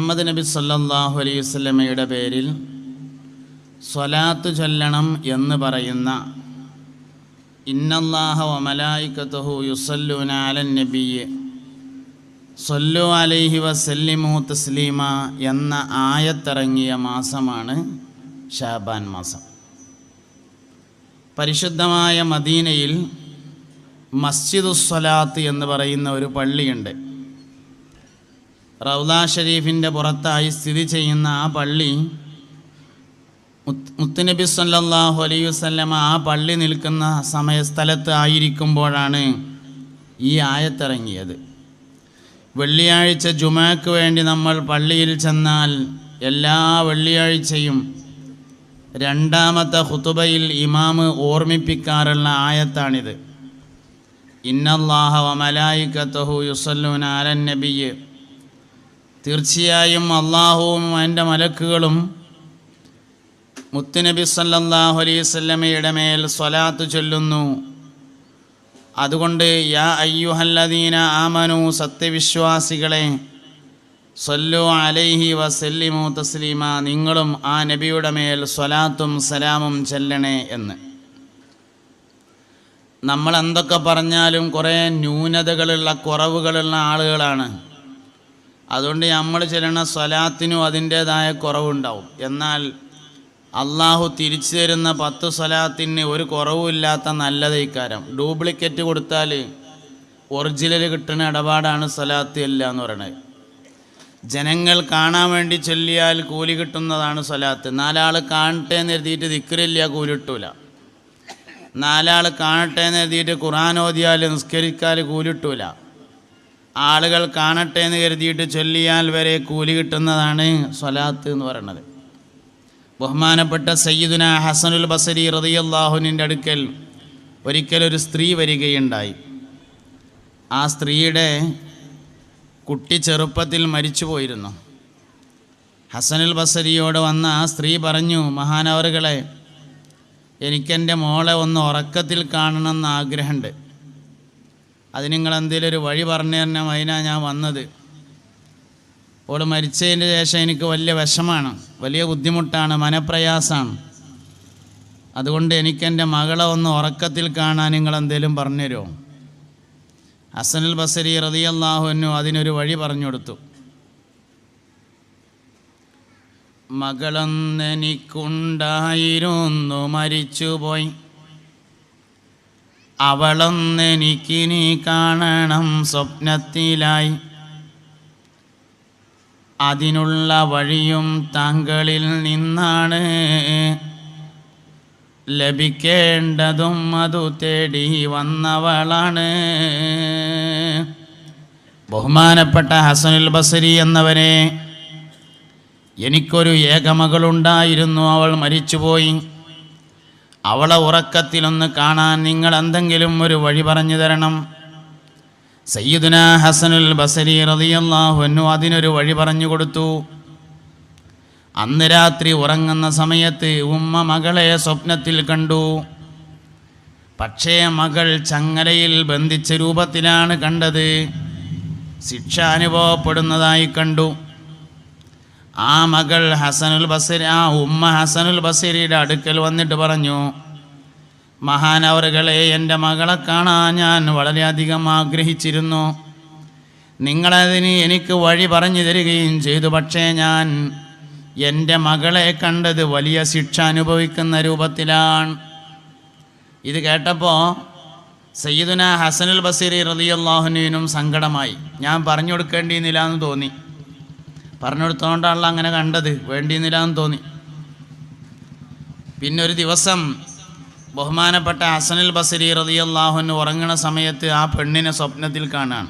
മുഹമ്മദ് നബി സല്ലല്ലാഹു അലൈഹി വസല്ലമയുടെ പേരിൽ സ്വലാത്ത് ചൊല്ലണം എന്ന് പറയുന്ന ഇന്നല്ലാഹ വ മലായികതുഹു യുസല്ലൂന അലൻ നബിയ്യ് സ്വല്ലു അലൈഹി വസല്ലിമു തസ്ലീമ എന്ന ആയത്തിറങ്ങിയ മാസമാണ് ശഅബാൻ മാസം. പരിശുദ്ധമായ മദീനയിൽ മസ്ജിദുസ് സ്വലാത്ത് എന്ന് പറയുന്ന ഒരു പള്ളിയുണ്ട്. റൗദ ഷരീഫിൻ്റെ പുറത്തായി സ്ഥിതി ചെയ്യുന്ന ആ പള്ളി, മുത്തുനബി സല്ലല്ലാഹു അലൈഹി വസല്ലമ ആ പള്ളി നിൽക്കുന്ന സ്ഥലത്ത് ആയിരിക്കുമ്പോഴാണ് ഈ ആയത്തിറങ്ങിയത്. വെള്ളിയാഴ്ച ജുമഅക്ക് വേണ്ടി നമ്മൾ പള്ളിയിൽ ചെന്നാൽ എല്ലാ വെള്ളിയാഴ്ചയും രണ്ടാമത്തെ ഖുതുബയിൽ ഇമാമ് ഓർമ്മിപ്പിക്കാറുള്ള ആയത്താണിത്. ഇന്നല്ലാഹ വ മലായികതുഹു യുസല്ലൂന അലൻ നബിയ്യ്, തീർച്ചയായും അള്ളാഹുവും എൻ്റെ മലക്കുകളും മുത്തുനബി സല്ലല്ലാഹു അലൈഹി വസല്ലമയുടെ മേൽ സ്വലാത്ത് ചൊല്ലുന്നു. അതുകൊണ്ട് യാ അയ്യുഹല്ലദീന ആമനു, സത്യവിശ്വാസികളെ, സ്വല്ലു അലൈഹി വസല്ലിമു തസ്ലീമ, നിങ്ങളും ആ നബിയുടെ മേൽ സ്വലാത്തും സലാമും ചൊല്ലണേ എന്ന്. നമ്മൾ എന്തൊക്കെ പറഞ്ഞാലും കുറേ ന്യൂനതകളുള്ള, കുറവുകളുള്ള ആളുകളാണ്. അതുകൊണ്ട് നമ്മൾ ചെല്ലണ സ്വലാത്തിനും അതിൻ്റേതായ കുറവുണ്ടാവും. എന്നാൽ അള്ളാഹു തിരിച്ചു തരുന്ന 10 സ്വലാത്തിന് ഒരു കുറവുമില്ലാത്ത നല്ലതൈക്കാരം. ഡ്യൂപ്ലിക്കേറ്റ് കൊടുത്താൽ ഒറിജിനൽ കിട്ടുന്ന ഇടപാടാണ് സ്വലാത്ത് അല്ല എന്ന് പറയുന്നത്. ജനങ്ങൾ കാണാൻ വേണ്ടി ചൊല്ലിയാൽ കൂലി കിട്ടുന്നതാണ് സ്വലാത്ത്. 4 ആൾ കാണട്ടെ എന്ന് എഴുതിയിട്ട് ദിക്റില്ല, കൂലി കിട്ടൂല. 4 ആൾ കാണട്ടെ എന്ന് എഴുതിയിട്ട് ഖുർആൻ ഓതിയാൽ, നിസ്കരിക്കാൽ കൂലി കിട്ടൂല. ആളുകൾ കാണട്ടെ എന്ന് കരുതിയിട്ട് ചൊല്ലിയാൽ വരെ കൂലി കിട്ടുന്നതാണ് സ്വലാത്ത് എന്ന് പറയുന്നത്. ബഹുമാനപ്പെട്ട സയ്യിദുന ഹസനുൽ ബസരി റളിയല്ലാഹുവിൻ്റെ അടുക്കൽ ഒരിക്കലൊരു സ്ത്രീ വരികയുണ്ടായി. ആ സ്ത്രീയുടെ കുട്ടി ചെറുപ്പത്തിൽ മരിച്ചു പോയിരുന്നു. ഹസനുൽ ബസരിയോട് വന്ന ആ സ്ത്രീ പറഞ്ഞു, മഹാനവറുകളെ, എനിക്കെൻ്റെ മോളെ ഒന്ന് ഉറക്കത്തിൽ കാണണമെന്ന് ആഗ്രഹമുണ്ട്. അതിന് നിങ്ങൾ എന്തെങ്കിലും ഒരു വഴി പറഞ്ഞു തരണം, അതിനാണ് ഞാൻ വന്നത്. ഓൾ മരിച്ചതിന് ശേഷം എനിക്ക് വലിയ വിഷമാണ്, വലിയ ബുദ്ധിമുട്ടാണ്, മനപ്രയാസമാണ്. അതുകൊണ്ട് എനിക്കെൻ്റെ മകളെ ഒന്ന് ഉറക്കത്തിൽ കാണാൻ നിങ്ങൾ എന്തെങ്കിലും പറഞ്ഞു തരുമോ? ഹസനുൽ ബസരി റളിയല്ലാഹു അൻഹു അതിനൊരു വഴി പറഞ്ഞു കൊടുത്തു. മകളൊന്നെനിക്കുണ്ടായിരുന്നു, മരിച്ചുപോയി. അവളൊന്നെനിക്കിനി കാണണം സ്വപ്നത്തിലായി. അതിനുള്ള വഴിയും താങ്കളിൽ നിന്നാണ്, ലഭിക്കേണ്ടതും അതു തേടി വന്നവളാണ്. ബഹുമാനപ്പെട്ട ഹസനുൽ ബസരി എന്നവരെ, എനിക്കൊരു ഏകമകളുണ്ടായിരുന്നു, അവൾ മരിച്ചുപോയി. അവളെ ഉറക്കത്തിലൊന്ന് കാണാൻ നിങ്ങൾ എന്തെങ്കിലും ഒരു വഴി പറഞ്ഞു തരണം. സയ്യിദുന ഹസനുൽ ബസരി റളിയല്ലാഹു അൻഹു അതിനൊരു വഴി പറഞ്ഞു കൊടുത്തു. അന്ന് രാത്രി ഉറങ്ങുന്ന സമയത്ത് ഉമ്മ മകളെ സ്വപ്നത്തിൽ കണ്ടു. പക്ഷേ മകൾ ചങ്ങലയിൽ ബന്ധിച്ച രൂപത്തിലാണ് കണ്ടത്. ശിക്ഷ അനുഭവപ്പെടുന്നതായി കണ്ടു. ആ മകൾ ഹസനുൽ ബസരി, ആ ഉമ്മ ഹസനുൽ ബസരിയുടെ അടുക്കൽ വന്നിട്ട് പറഞ്ഞു, മഹാനവറുകളെ, എൻ്റെ മകളെ കാണാൻ ഞാൻ വളരെയധികം ആഗ്രഹിച്ചിരുന്നു. നിങ്ങളതിന് എനിക്ക് വഴി പറഞ്ഞു തരികയും ചെയ്തു. പക്ഷേ ഞാൻ എൻ്റെ മകളെ കണ്ടത് വലിയ ശിക്ഷ അനുഭവിക്കുന്ന രൂപത്തിലാണ്. ഇത് കേട്ടപ്പോൾ സയ്യിദുന ഹസനുൽ ബസരി റളിയല്ലാഹു അൻഹുവിനും സങ്കടമായി. ഞാൻ പറഞ്ഞു കൊടുക്കേണ്ടിയിരുന്നില്ല എന്ന് തോന്നി. പറഞ്ഞു കൊടുത്തോണ്ടാണല്ലോ അങ്ങനെ കണ്ടത്, വേണ്ടിയിരുന്നില്ല എന്ന് തോന്നി. പിന്നെ ഒരു ദിവസം ബഹുമാനപ്പെട്ട ഹസനുൽ ബസരി റളിയല്ലാഹു അൻഹു ഉറങ്ങുന്ന സമയത്ത് ആ പെണ്ണിനെ സ്വപ്നത്തിൽ കാണാൻ.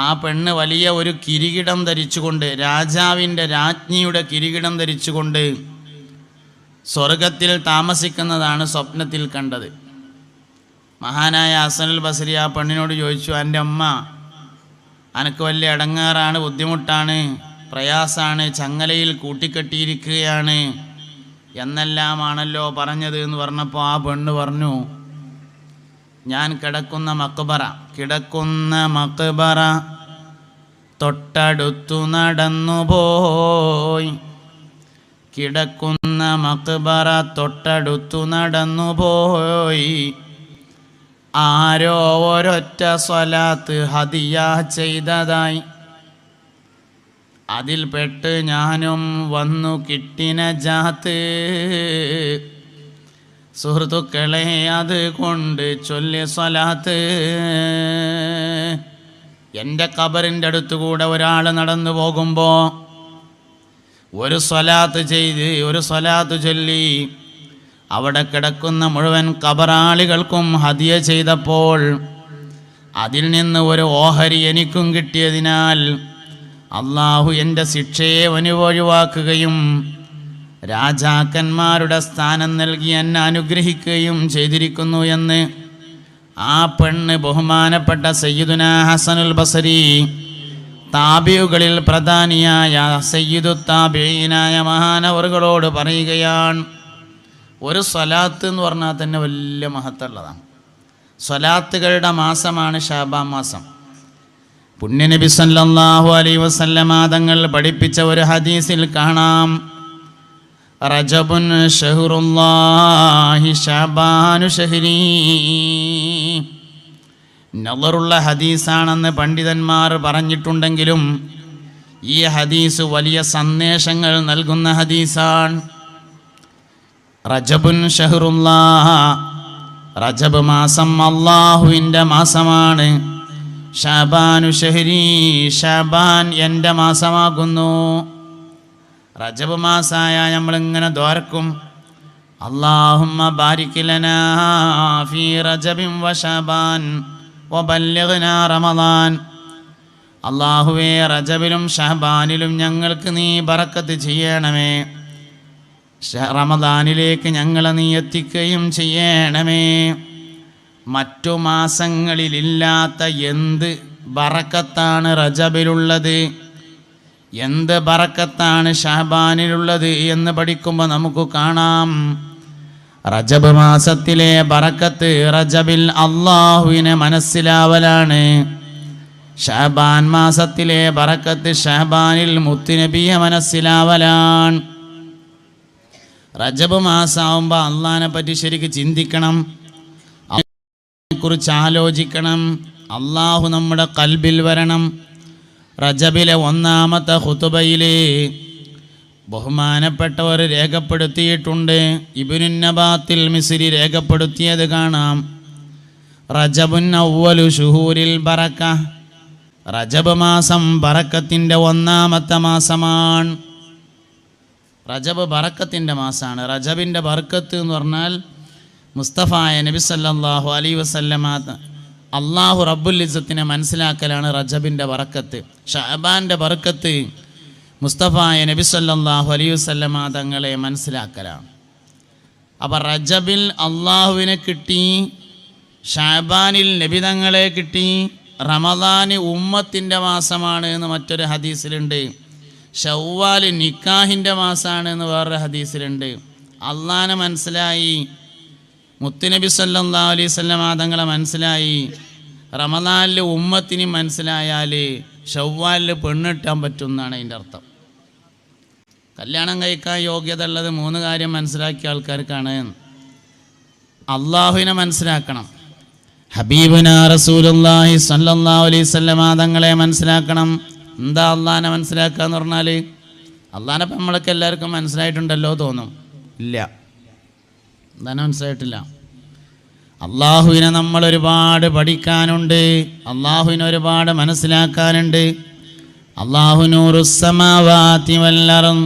ആ പെണ്ണ് വലിയ ഒരു കിരീടം ധരിച്ചുകൊണ്ട്, രാജാവിൻ്റെ രാജ്ഞിയുടെ കിരീടം ധരിച്ചുകൊണ്ട് സ്വർഗത്തിൽ താമസിക്കുന്നതാണ് സ്വപ്നത്തിൽ കണ്ടത്. മഹാനായ ഹസനുൽ ബസരി ആ പെണ്ണിനോട് ചോദിച്ചു, എൻ്റെ അമ്മ, അനക്ക് വലിയ ഇടങ്ങാറാണ്, ബുദ്ധിമുട്ടാണ്, പ്രയാസാണ്, ചങ്ങലയിൽ കൂട്ടിക്കെട്ടിയിരിക്കുകയാണ് എന്നെല്ലാമാണല്ലോ പറഞ്ഞത് എന്ന് പറഞ്ഞപ്പോൾ ആ പെണ്ണ് പറഞ്ഞു, ഞാൻ കിടക്കുന്ന മക്ബറ തൊട്ടടുത്തു നടന്നുപോയി. കിടക്കുന്ന മക്ബറ തൊട്ടടുത്തു നടന്നുപോയി. ആരോ ഒരൊറ്റ സ്വലാത്ത് ഹദിയ ചെയ്തതായി. അതിൽപ്പെട്ട് ഞാനും വന്നു കിട്ടിന ജാത്ത്. സുഹൃത്തുക്കളെ, അത് കൊണ്ട് ചൊല്ലി സ്വലാത്ത്. എൻ്റെ ഖബറിൻ്റെ അടുത്തുകൂടെ ഒരാൾ നടന്നു പോകുമ്പോൾ ഒരു സ്വലാത്ത് ചെയ്ത് ഒരു സ്വലാത്ത് ചൊല്ലി അവിടെ കിടക്കുന്ന മുഴുവൻ ഖബറാളികൾക്കും ഹദിയ ചെയ്തപ്പോൾ അതിൽ നിന്ന് ഒരു ഓഹരി എനിക്കും കിട്ടിയതിനാൽ അള്ളാഹു എൻ്റെ ശിക്ഷയെ ഒഴിവാക്കുകയും രാജാക്കന്മാരുടെ സ്ഥാനം നൽകി എന്നെ അനുഗ്രഹിക്കുകയും ചെയ്തിരിക്കുന്നു എന്ന് ആ പെണ്ണ് ബഹുമാനപ്പെട്ട സയ്യിദുനാ ഹസനുൽ ബസരി, താബിയുകളിൽ പ്രധാനിയായ സയ്യിദു താബിഈനായ മഹാനവറുകളോട് പറയുകയാണ്. ഒരു സ്വലാത്ത് എന്ന് പറഞ്ഞാൽ തന്നെ വലിയ മഹത്തുള്ളതാണ്. സ്വലാത്തുകളുടെ മാസമാണ് ശഅബാൻ മാസം. പുണ്യനബി സല്ലല്ലാഹു അലൈഹി വസല്ലമ തങ്ങൾ പഠിപ്പിച്ച ഒരു ഹദീസിൽ കാണാം, റജബുൻ ഷഹ്റുല്ലാഹി ശഅബാനു ഷഹ്രീ. നളറുള്ള ഹദീസാണെന്ന് പണ്ഡിതന്മാർ പറഞ്ഞിട്ടുണ്ടെങ്കിലും ഈ ഹദീസ് വലിയ സന്ദേശങ്ങൾ നൽകുന്ന ഹദീസാണ്. റജബുൻ ഷഹ്റുല്ലാഹ്, റജബ് മാസം അള്ളാഹുവിൻ്റെ മാസമാണ്. ശഅബാനു ഷഹ്രീ, ശഅബാൻ എൻ്റെ മാസമാകുന്നു. റജബ് മാസായ നമ്മളിങ്ങനെ ദ്വാരക്കും, അല്ലാഹുമ്മ ബാരിക് ലനാ ഫീ റജബിൻ വ ശഅബാൻ വബല്ലിഗ്നാ റമളാൻ. അല്ലാഹുവേ, റജബിലും ശഅബാനിലും ഞങ്ങൾക്ക് നീ ബറക്കത്ത് ചെയ്യണമേ, റമളാനിലേക്ക് ഞങ്ങളെ നീ എത്തിക്കുകയും ചെയ്യണമേ. മറ്റു മാസങ്ങളിലില്ലാത്ത എന്ത് ബറക്കത്താണ് റജബിലുള്ളത്, എന്ത് ബറക്കത്താണ് ശഅബാനിലുള്ളത് എന്ന് പഠിക്കുമ്പോൾ നമുക്ക് കാണാം. റജബ് മാസത്തിലെ ബറക്കത്ത് റജബിൽ അള്ളാഹുവിനെ മനസ്സിലാവലാണ്. ശഅബാൻ മാസത്തിലെ ബറക്കത്ത് ശഅബാനിൽ മുത്തുനബിയെ മനസ്സിലാവലാണ്. റജബ് മാസമാകുമ്പോൾ അള്ളാഹിനെ പറ്റി ശരിക്ക് ചിന്തിക്കണം, കുറിച്ച് ആലോചിക്കണം. അള്ളാഹു നമ്മുടെ ഖൽബിൽ വരണം. റജബിലെ ഒന്നാമത്തെ ഖുതുബയില് ബഹുമാനപ്പെട്ടവർ രേഖപ്പെടുത്തിയിട്ടുണ്ട്. ഇബ്നുൻ നബാത്തിൽ മിസ്രി രേഖപ്പെടുത്തിയത് കാണാം. റജബുൻ അവ്വലു ശുഹൂരിൽ ബറക, റജബ് മാസം ബറക്കത്തിൻ്റെ ഒന്നാമത്തെ മാസമാണ്. റജബ് ബറക്കത്തിൻ്റെ മാസമാണ്. റജബിൻ്റെ ബർക്കത്ത് എന്ന് പറഞ്ഞാൽ മുസ്തഫായ നബി സല്ലല്ലാഹു അലൈഹി വസല്ലമ അള്ളാഹു റബ്ബുൽ ഇസ്സത്തിനെ മനസ്സിലാക്കലാണ് റജബിൻ്റെ ബറക്കത്ത്. ശഅബാൻ്റെ ബറക്കത്ത് മുസ്തഫായ നബി സല്ലല്ലാഹു അലൈഹി വസല്ലമ തങ്ങളെ മനസ്സിലാക്കലാണ്. അപ്പോൾ റജബിൽ അള്ളാഹുവിനെ കിട്ടി, ശഅബാനിൽ നബി തങ്ങളെ കിട്ടി, റമദാന് ഉമ്മത്തിൻ്റെ മാസമാണ് എന്ന് മറ്റൊരു ഹദീസിലുണ്ട്. ശവ്വാല് നിക്കാഹിൻ്റെ മാസമാണ് എന്ന് വേറൊരു ഹദീസിലുണ്ട്. അള്ളാഹിനെ മനസ്സിലായി, മുത്തുനബി സല്ലല്ലാഹു അലൈഹി വസല്ലമ തങ്ങളെ മനസ്സിലായി. റമദാനിൽ ഉമ്മത്തിന് മനസ്സിലായാൽ ശവ്വാലിൽ പെണ്ണിട്ടാൻ പറ്റും എന്നാണ് അതിൻ്റെ അർത്ഥം. കല്യാണം കഴിക്കാൻ യോഗ്യത ഉള്ളത് 3 കാര്യം മനസ്സിലാക്കിയ ആൾക്കാർക്കാണ്. അള്ളാഹുവിനെ മനസ്സിലാക്കണം, ഹബീബുന റസൂലുള്ളാഹി സ്വല്ലല്ലാഹു അലൈഹി വസല്ലമ തങ്ങളെ മനസ്സിലാക്കണം. എന്താ അള്ളാഹിനെ മനസ്സിലാക്കുക എന്ന് പറഞ്ഞാൽ, അള്ളാഹിനെ ഇപ്പം നമ്മളൊക്കെ എല്ലാവർക്കും മനസ്സിലായിട്ടുണ്ടല്ലോ തോന്നും. ഇല്ല, അള്ളാഹിനെ മനസ്സിലായിട്ടില്ല. അള്ളാഹുവിനെ നമ്മൾ ഒരുപാട് പഠിക്കാനുണ്ട്, അള്ളാഹുവിനെ ഒരുപാട് മനസ്സിലാക്കാനുണ്ട്. അള്ളാഹു നൂറുസ് സമാവാതി വൽ അർദ്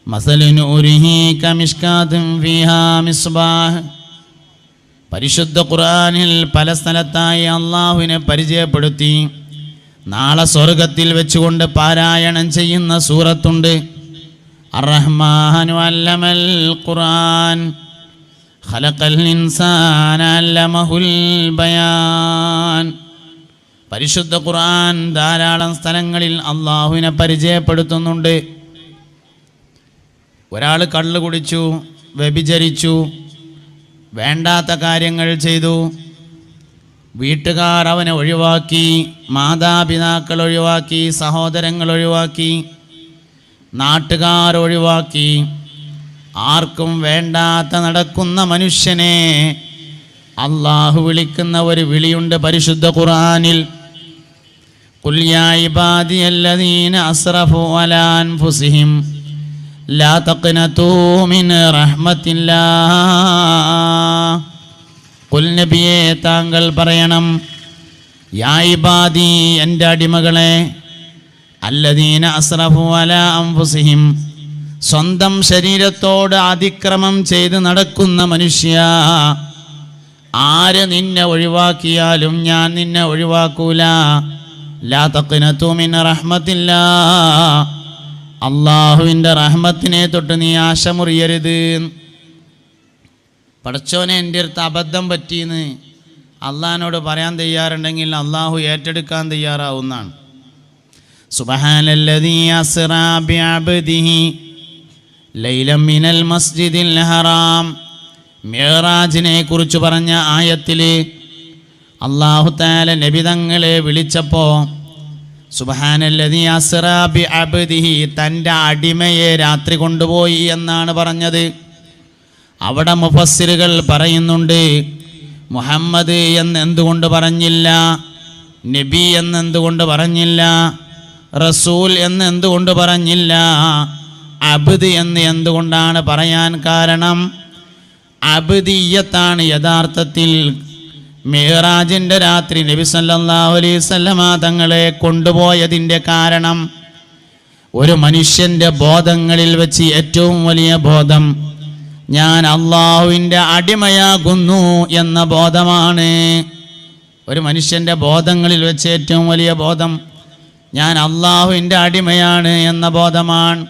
മസലു നൂരിഹി കമിഷ്കാത്തിൻ ഫീഹാ മിസ്ബാഹ്. പരിശുദ്ധ ഖുർആനിൽ പല സ്ഥലത്തായി അള്ളാഹുവിനെ പരിചയപ്പെടുത്തി. നാളെ സ്വർഗത്തിൽ വെച്ചുകൊണ്ട് പാരായണം ചെയ്യുന്ന സൂറത്തുണ്ട്. അർ-റഹ്മാനു അല്ലമൽ ഖുർആൻ ഖലഖൽ ഇൻസാന അല്ലമഹുൽ ബയാൻ. പരിശുദ്ധ ഖുർആൻ ധാരാളം സ്ഥലങ്ങളിൽ അള്ളാഹുവിനെ പരിചയപ്പെടുത്തുന്നുണ്ട്. ഒരാൾ കള്ള് കുടിച്ചു, വ്യഭിചരിച്ചു, വേണ്ടാത്ത കാര്യങ്ങൾ ചെയ്തു, വീട്ടുകാർ അവനെ ഒഴിവാക്കി, മാതാപിതാക്കൾ ഒഴിവാക്കി, സഹോദരങ്ങൾ ഒഴിവാക്കി, നാട്ടുകാർ ഒഴിവാക്കി. ആർക്കും വേണ്ടാത്ത നടക്കുന്ന മനുഷ്യനെ അള്ളാഹു വിളിക്കുന്ന ഒരു വിളിയുണ്ട് പരിശുദ്ധ ഖുർആനിൽ. ഖുൽ യാ ഇബാദിയല്ലദീന അസ്റഫു അലാ അൻഫുസിഹിം ലാ തഖ്നതൂ മിൻ റഹ്മത്തില്ലാഹ്. ഖുൽ നബിയേ, താങ്കൾ പറയണം, യാ ഇബാദി, എൻ്റെ അടിമകളെ, അല്ലദീന അസ്റഫു അലാ അൻഫുസിഹിം, സ്വന്തം ശരീരത്തോട് അതിക്രമം ചെയ്ത് നടക്കുന്ന മനുഷ്യ, ആര് നിന്നെ ഒഴിവാക്കിയാലും ഞാൻ നിന്നെ ഒഴിവാക്കൂല. ലാ തഖ്നതു മിൻ റഹ്മത്തില്ലാഹ്, അള്ളാഹുവിൻ്റെ റഹ്മത്തിനെ തൊട്ട് നീ ആശ മുറിയരുത്. പടച്ചോനെ, എൻ്റെ അടുത്ത് അബദ്ധം പറ്റിയെന്ന് അള്ളാഹിനോട് പറയാൻ തയ്യാറുണ്ടെങ്കിൽ അള്ളാഹു ഏറ്റെടുക്കാൻ തയ്യാറാവുന്നതാണ്. സുബ്ഹാനല്ലദീ അസ്റാ ബിഅബ്ദിഹി ലൈലം മിനൽ മസ്ജിദിൽ ഹറാം. മിഅ്റാജിനെ കുറിച്ച് പറഞ്ഞ ആയത്തിൽ അല്ലാഹു തആല നബി തങ്ങളെ വിളിച്ചപ്പോൾ സുബ്ഹാനല്ലദീ അസ്റാ ബിഅബ്ദിഹി, തൻ്റെ അടിമയെ രാത്രി കൊണ്ടുപോയി എന്നാണ് പറഞ്ഞത്. അവിടെ മുഫസ്സിറുകൾ പറയുന്നുണ്ട്, മുഹമ്മദ് എന്ന് എന്തുകൊണ്ട് പറഞ്ഞില്ല, നബി എന്ന് എന്തുകൊണ്ട് പറഞ്ഞില്ല, റസൂൽ എന്ന് എന്തുകൊണ്ട് പറഞ്ഞില്ല, അബ്ദ് എന്ന് എന്തുകൊണ്ടാണ് പറയാൻ കാരണം? അബ്ദിയ്യത്താണ് യഥാർത്ഥത്തിൽ മിഅ്റാജിൻ്റെ രാത്രി നബി സല്ലല്ലാഹു അലൈഹി വസല്ലമ തങ്ങളെ കൊണ്ടുപോയതിൻ്റെ കാരണം. ഒരു മനുഷ്യൻ്റെ ബോധങ്ങളിൽ വെച്ച് ഏറ്റവും വലിയ ബോധം ഞാൻ അള്ളാഹുവിൻ്റെ അടിമയാകുന്നു എന്ന ബോധമാണ്. ഒരു മനുഷ്യൻ്റെ ബോധങ്ങളിൽ വെച്ച് ഏറ്റവും വലിയ ബോധം ഞാൻ അള്ളാഹുവിൻ്റെ അടിമയാണ് എന്ന ബോധമാണ്.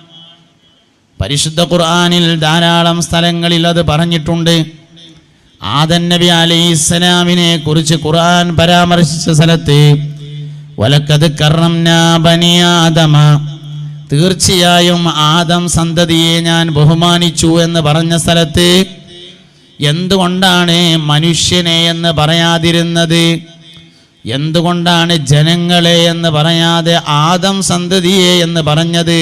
പരിശുദ്ധ ഖുർആനിൽ ധാരാളം സ്ഥലങ്ങളിൽ അത് പറഞ്ഞിട്ടുണ്ട്. ആദം നബി അലൈഹിസ്സലാമിനെ കുറിച്ച് ഖുർആൻ പരാമർശിച്ച സ്ഥലത്ത് വലഖദ് കറംനാ ബനി ആദമ, തീർച്ചയായും ആദം സന്തതിയെ ഞാൻ ബഹുമാനിച്ചു എന്ന് പറഞ്ഞ സ്ഥലത്ത് എന്തുകൊണ്ടാണ് മനുഷ്യനെ എന്ന് പറയാതിരുന്നത്? എന്തുകൊണ്ടാണ് ജനങ്ങളെ എന്ന് പറയാതെ ആദം സന്തതിയെ എന്ന് പറഞ്ഞത്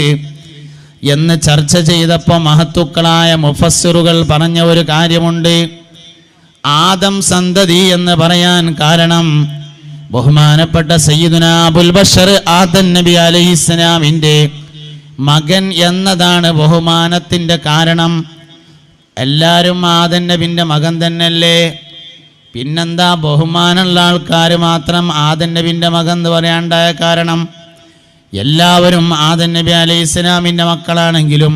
എന്ന് ചർച്ച ചെയ്തപ്പോൾ മഹത്തുക്കളായ മുഫസ്സിറുകൾ പറഞ്ഞ ഒരു കാര്യമുണ്ട്. ആദം സന്തതി എന്ന് പറയാൻ കാരണം ബഹുമാനപ്പെട്ട സയ്യിദുനാ അബുൽ ബഷർ ആദം നബി അലൈഹിസ്സലാമിൻ്റെ മകൻ എന്നതാണ് ബഹുമാനത്തിൻ്റെ കാരണം. എല്ലാവരും ആദം നബിൻ്റെ മകൻ തന്നെയല്ലേ, പിന്നെന്താ ബഹുമാനമുള്ള ആൾക്കാർ മാത്രം ആദം നബിൻ്റെ മകൻ എന്ന് പറയാണ്ടായ കാരണം? എല്ലാവരും ആദം നബി അലൈഹിസ്സലാമിൻ്റെ മക്കളാണെങ്കിലും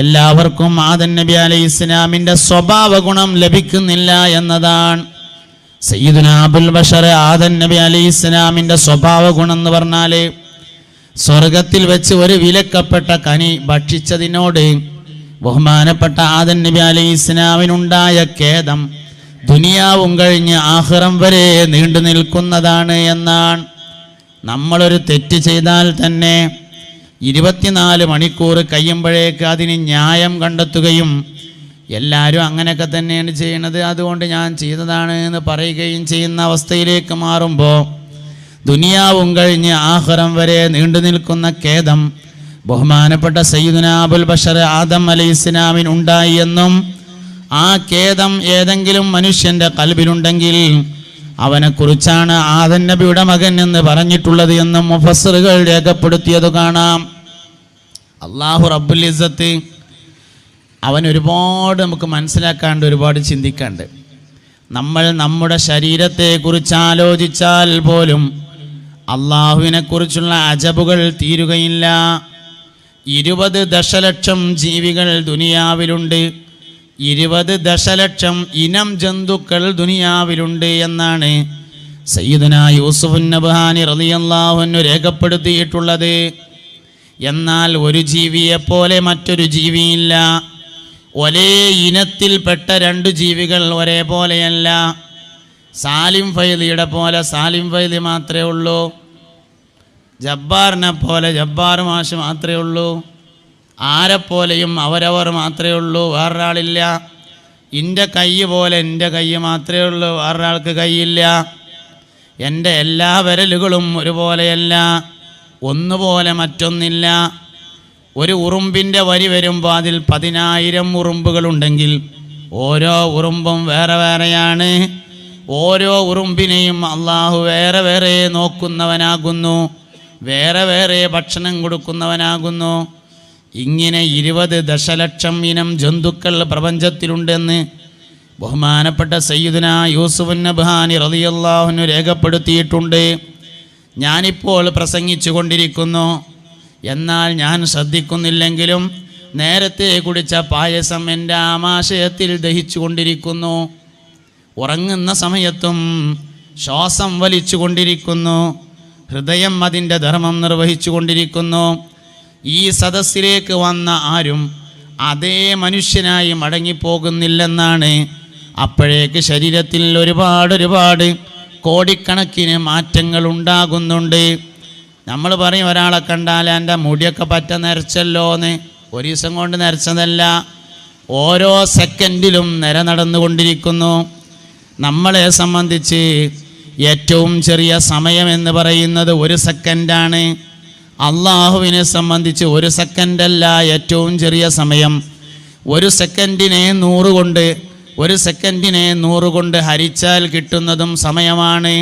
എല്ലാവർക്കും ആദം നബി അലൈഹിസ്സലാമിൻ്റെ സ്വഭാവ ഗുണം ലഭിക്കുന്നില്ല എന്നതാണ്. സയ്യിദുനാ അബുൽ ബഷർ ആദം നബി അലൈഹിസ്സലാമിൻ്റെ സ്വഭാവ ഗുണം എന്ന് പറഞ്ഞാൽ സ്വർഗത്തിൽ വെച്ച് ഒരു വിലക്കപ്പെട്ട കനി ഭക്ഷിച്ചതിനോട് ബഹുമാനപ്പെട്ട ആദം നബി അലൈഹിസ്സലാമിനുണ്ടായ ഖേദം ദുനിയാവും കഴിഞ്ഞ് ആഖിറം വരെ നീണ്ടു നിൽക്കുന്നതാണ് എന്നാണ്. നമ്മളൊരു തെറ്റ് ചെയ്താൽ തന്നെ 24 മണിക്കൂർ കഴിയുമ്പോഴേക്ക് അതിന് ന്യായം കണ്ടെത്തുകയും എല്ലാവരും അങ്ങനെയൊക്കെ തന്നെയാണ് ചെയ്യണത്, അതുകൊണ്ട് ഞാൻ ചെയ്തതാണ് എന്ന് പറയുകയും ചെയ്യുന്ന അവസ്ഥയിലേക്ക് മാറുമ്പോൾ ദുനിയാവും കഴിഞ്ഞ് ആഖിറം വരെ നീണ്ടു നിൽക്കുന്ന ഖേദം ബഹുമാനപ്പെട്ട സയ്യിദുനാ അബുൽ ബഷർ ആദം അലൈഹിസ്സലാമിനുണ്ടായി എന്നും ആ ഖേദം ഏതെങ്കിലും മനുഷ്യൻ്റെ ഖൽബിലുണ്ടെങ്കിൽ അവനെക്കുറിച്ചാണ് ആദം നബിയുടെ മകൻ എന്ന് പറഞ്ഞിട്ടുള്ളത് എന്നും മുഫസ്സിറുകൾ രേഖപ്പെടുത്തിയത് കാണാം. അല്ലാഹു റബ്ബുൽ ഇസ്സത്ത് അവൻ ഒരുപാട് നമുക്ക് മനസ്സിലാക്കാണ്ട്, ഒരുപാട് ചിന്തിക്കാണ്ട്. നമ്മൾ നമ്മുടെ ശരീരത്തെക്കുറിച്ച് ആലോചിച്ചാൽ പോലും അള്ളാഹുവിനെക്കുറിച്ചുള്ള അജബുകൾ തീരുകയില്ല. 20 ദശലക്ഷം ജീവികൾ ദുനിയാവിലുണ്ട്, 20 ദശലക്ഷം ഇനം ജന്തുക്കൾ ദുനിയാവിലുണ്ട് എന്നാണ് സയ്യിദുനാ യൂസുഫ് നബ്ഹാനി റളിയല്ലാഹു അൻഹു രേഖപ്പെടുത്തിയിട്ടുള്ളത്. എന്നാൽ ഒരു ജീവിയെപ്പോലെ മറ്റൊരു ജീവിയില്ല. ഒരേ ഇനത്തിൽപ്പെട്ട 2 ജീവികൾ ഒരേപോലെയല്ല. സാലിം ഫൈദിയുടെ പോലെ സാലിം ഫൈദി മാത്രമേ ഉള്ളൂ, ജബ്ബാറിനെ പോലെ ജബ്ബാർ മാഷ് മാത്രമേ ഉള്ളൂ, ആരെപ്പോലെയും അവരവർ മാത്രമേ ഉള്ളൂ, വേറൊരാളില്ല. എൻ്റെ കൈ പോലെ എൻ്റെ കൈ മാത്രമേ ഉള്ളൂ, വേറൊരാൾക്ക് കൈയില്ല. എൻ്റെ എല്ലാ വിരലുകളും ഒരുപോലെയല്ല, ഒന്നുപോലെ മറ്റൊന്നില്ല. ഒരു ഉറുമ്പിൻ്റെ വരി വരുമ്പോൾ അതിൽ 10,000 ഉറുമ്പുകളുണ്ടെങ്കിൽ ഓരോ ഉറുമ്പും വേറെ വേറെയാണ്. ഓരോ ഉറുമ്പിനെയും അള്ളാഹു വേറെ വേറെ നോക്കുന്നവനാകുന്നു, വേറെ വേറെ ഭക്ഷണം കൊടുക്കുന്നവനാകുന്നു. ഇങ്ങനെ 20 ദശലക്ഷം ഇനം ജന്തുക്കൾ പ്രപഞ്ചത്തിലുണ്ടെന്ന് ബഹുമാനപ്പെട്ട സയ്യിദുനാ യൂസുഫ് നബ്ഹാനി റളിയല്ലാഹു അൻഹു രേഖപ്പെടുത്തിയിട്ടുണ്ട്. ഞാനിപ്പോൾ പ്രസംഗിച്ചു കൊണ്ടിരിക്കുന്നു, എന്നാൽ ഞാൻ ശ്രദ്ധിക്കുന്നില്ലെങ്കിലും നേരത്തെ കുടിച്ച പായസം എൻ്റെ ആമാശയത്തിൽ ദഹിച്ചു കൊണ്ടിരിക്കുന്നു. ഉറങ്ങുന്ന സമയത്തും ശ്വാസം വലിച്ചു കൊണ്ടിരിക്കുന്നു. ഹൃദയം അതിൻ്റെ ധർമ്മം നിർവഹിച്ചു കൊണ്ടിരിക്കുന്നു. ഈ സദസ്സിലേക്ക് വന്ന ആരും അതേ മനുഷ്യനായി മടങ്ങിപ്പോകുന്നില്ലെന്നാണ്. അപ്പോഴേക്ക് ശരീരത്തിൽ ഒരുപാട് കോടിക്കണക്കിന് മാറ്റങ്ങൾ ഉണ്ടാകുന്നുണ്ട്. നമ്മൾ പറയും ഒരാളെ കണ്ടാൽ എൻ്റെ മുടിയൊക്കെ പറ്റ നരച്ചല്ലോ എന്ന്. ഒരു ദിവസം കൊണ്ട് നരച്ചതല്ല, ഓരോ സെക്കൻഡിലും നിര നടന്നുകൊണ്ടിരിക്കുന്നു. നമ്മളെ സംബന്ധിച്ച് ഏറ്റവും ചെറിയ സമയമെന്ന് പറയുന്നത് 1 സെക്കൻഡാണ്. അള്ളാഹുവിനെ സംബന്ധിച്ച് 1 സെക്കൻഡല്ല ഏറ്റവും ചെറിയ സമയം. 1 സെക്കൻഡിനെ 100 കൊണ്ട് ഹരിച്ചാൽ കിട്ടുന്നതും സമയമാണ്.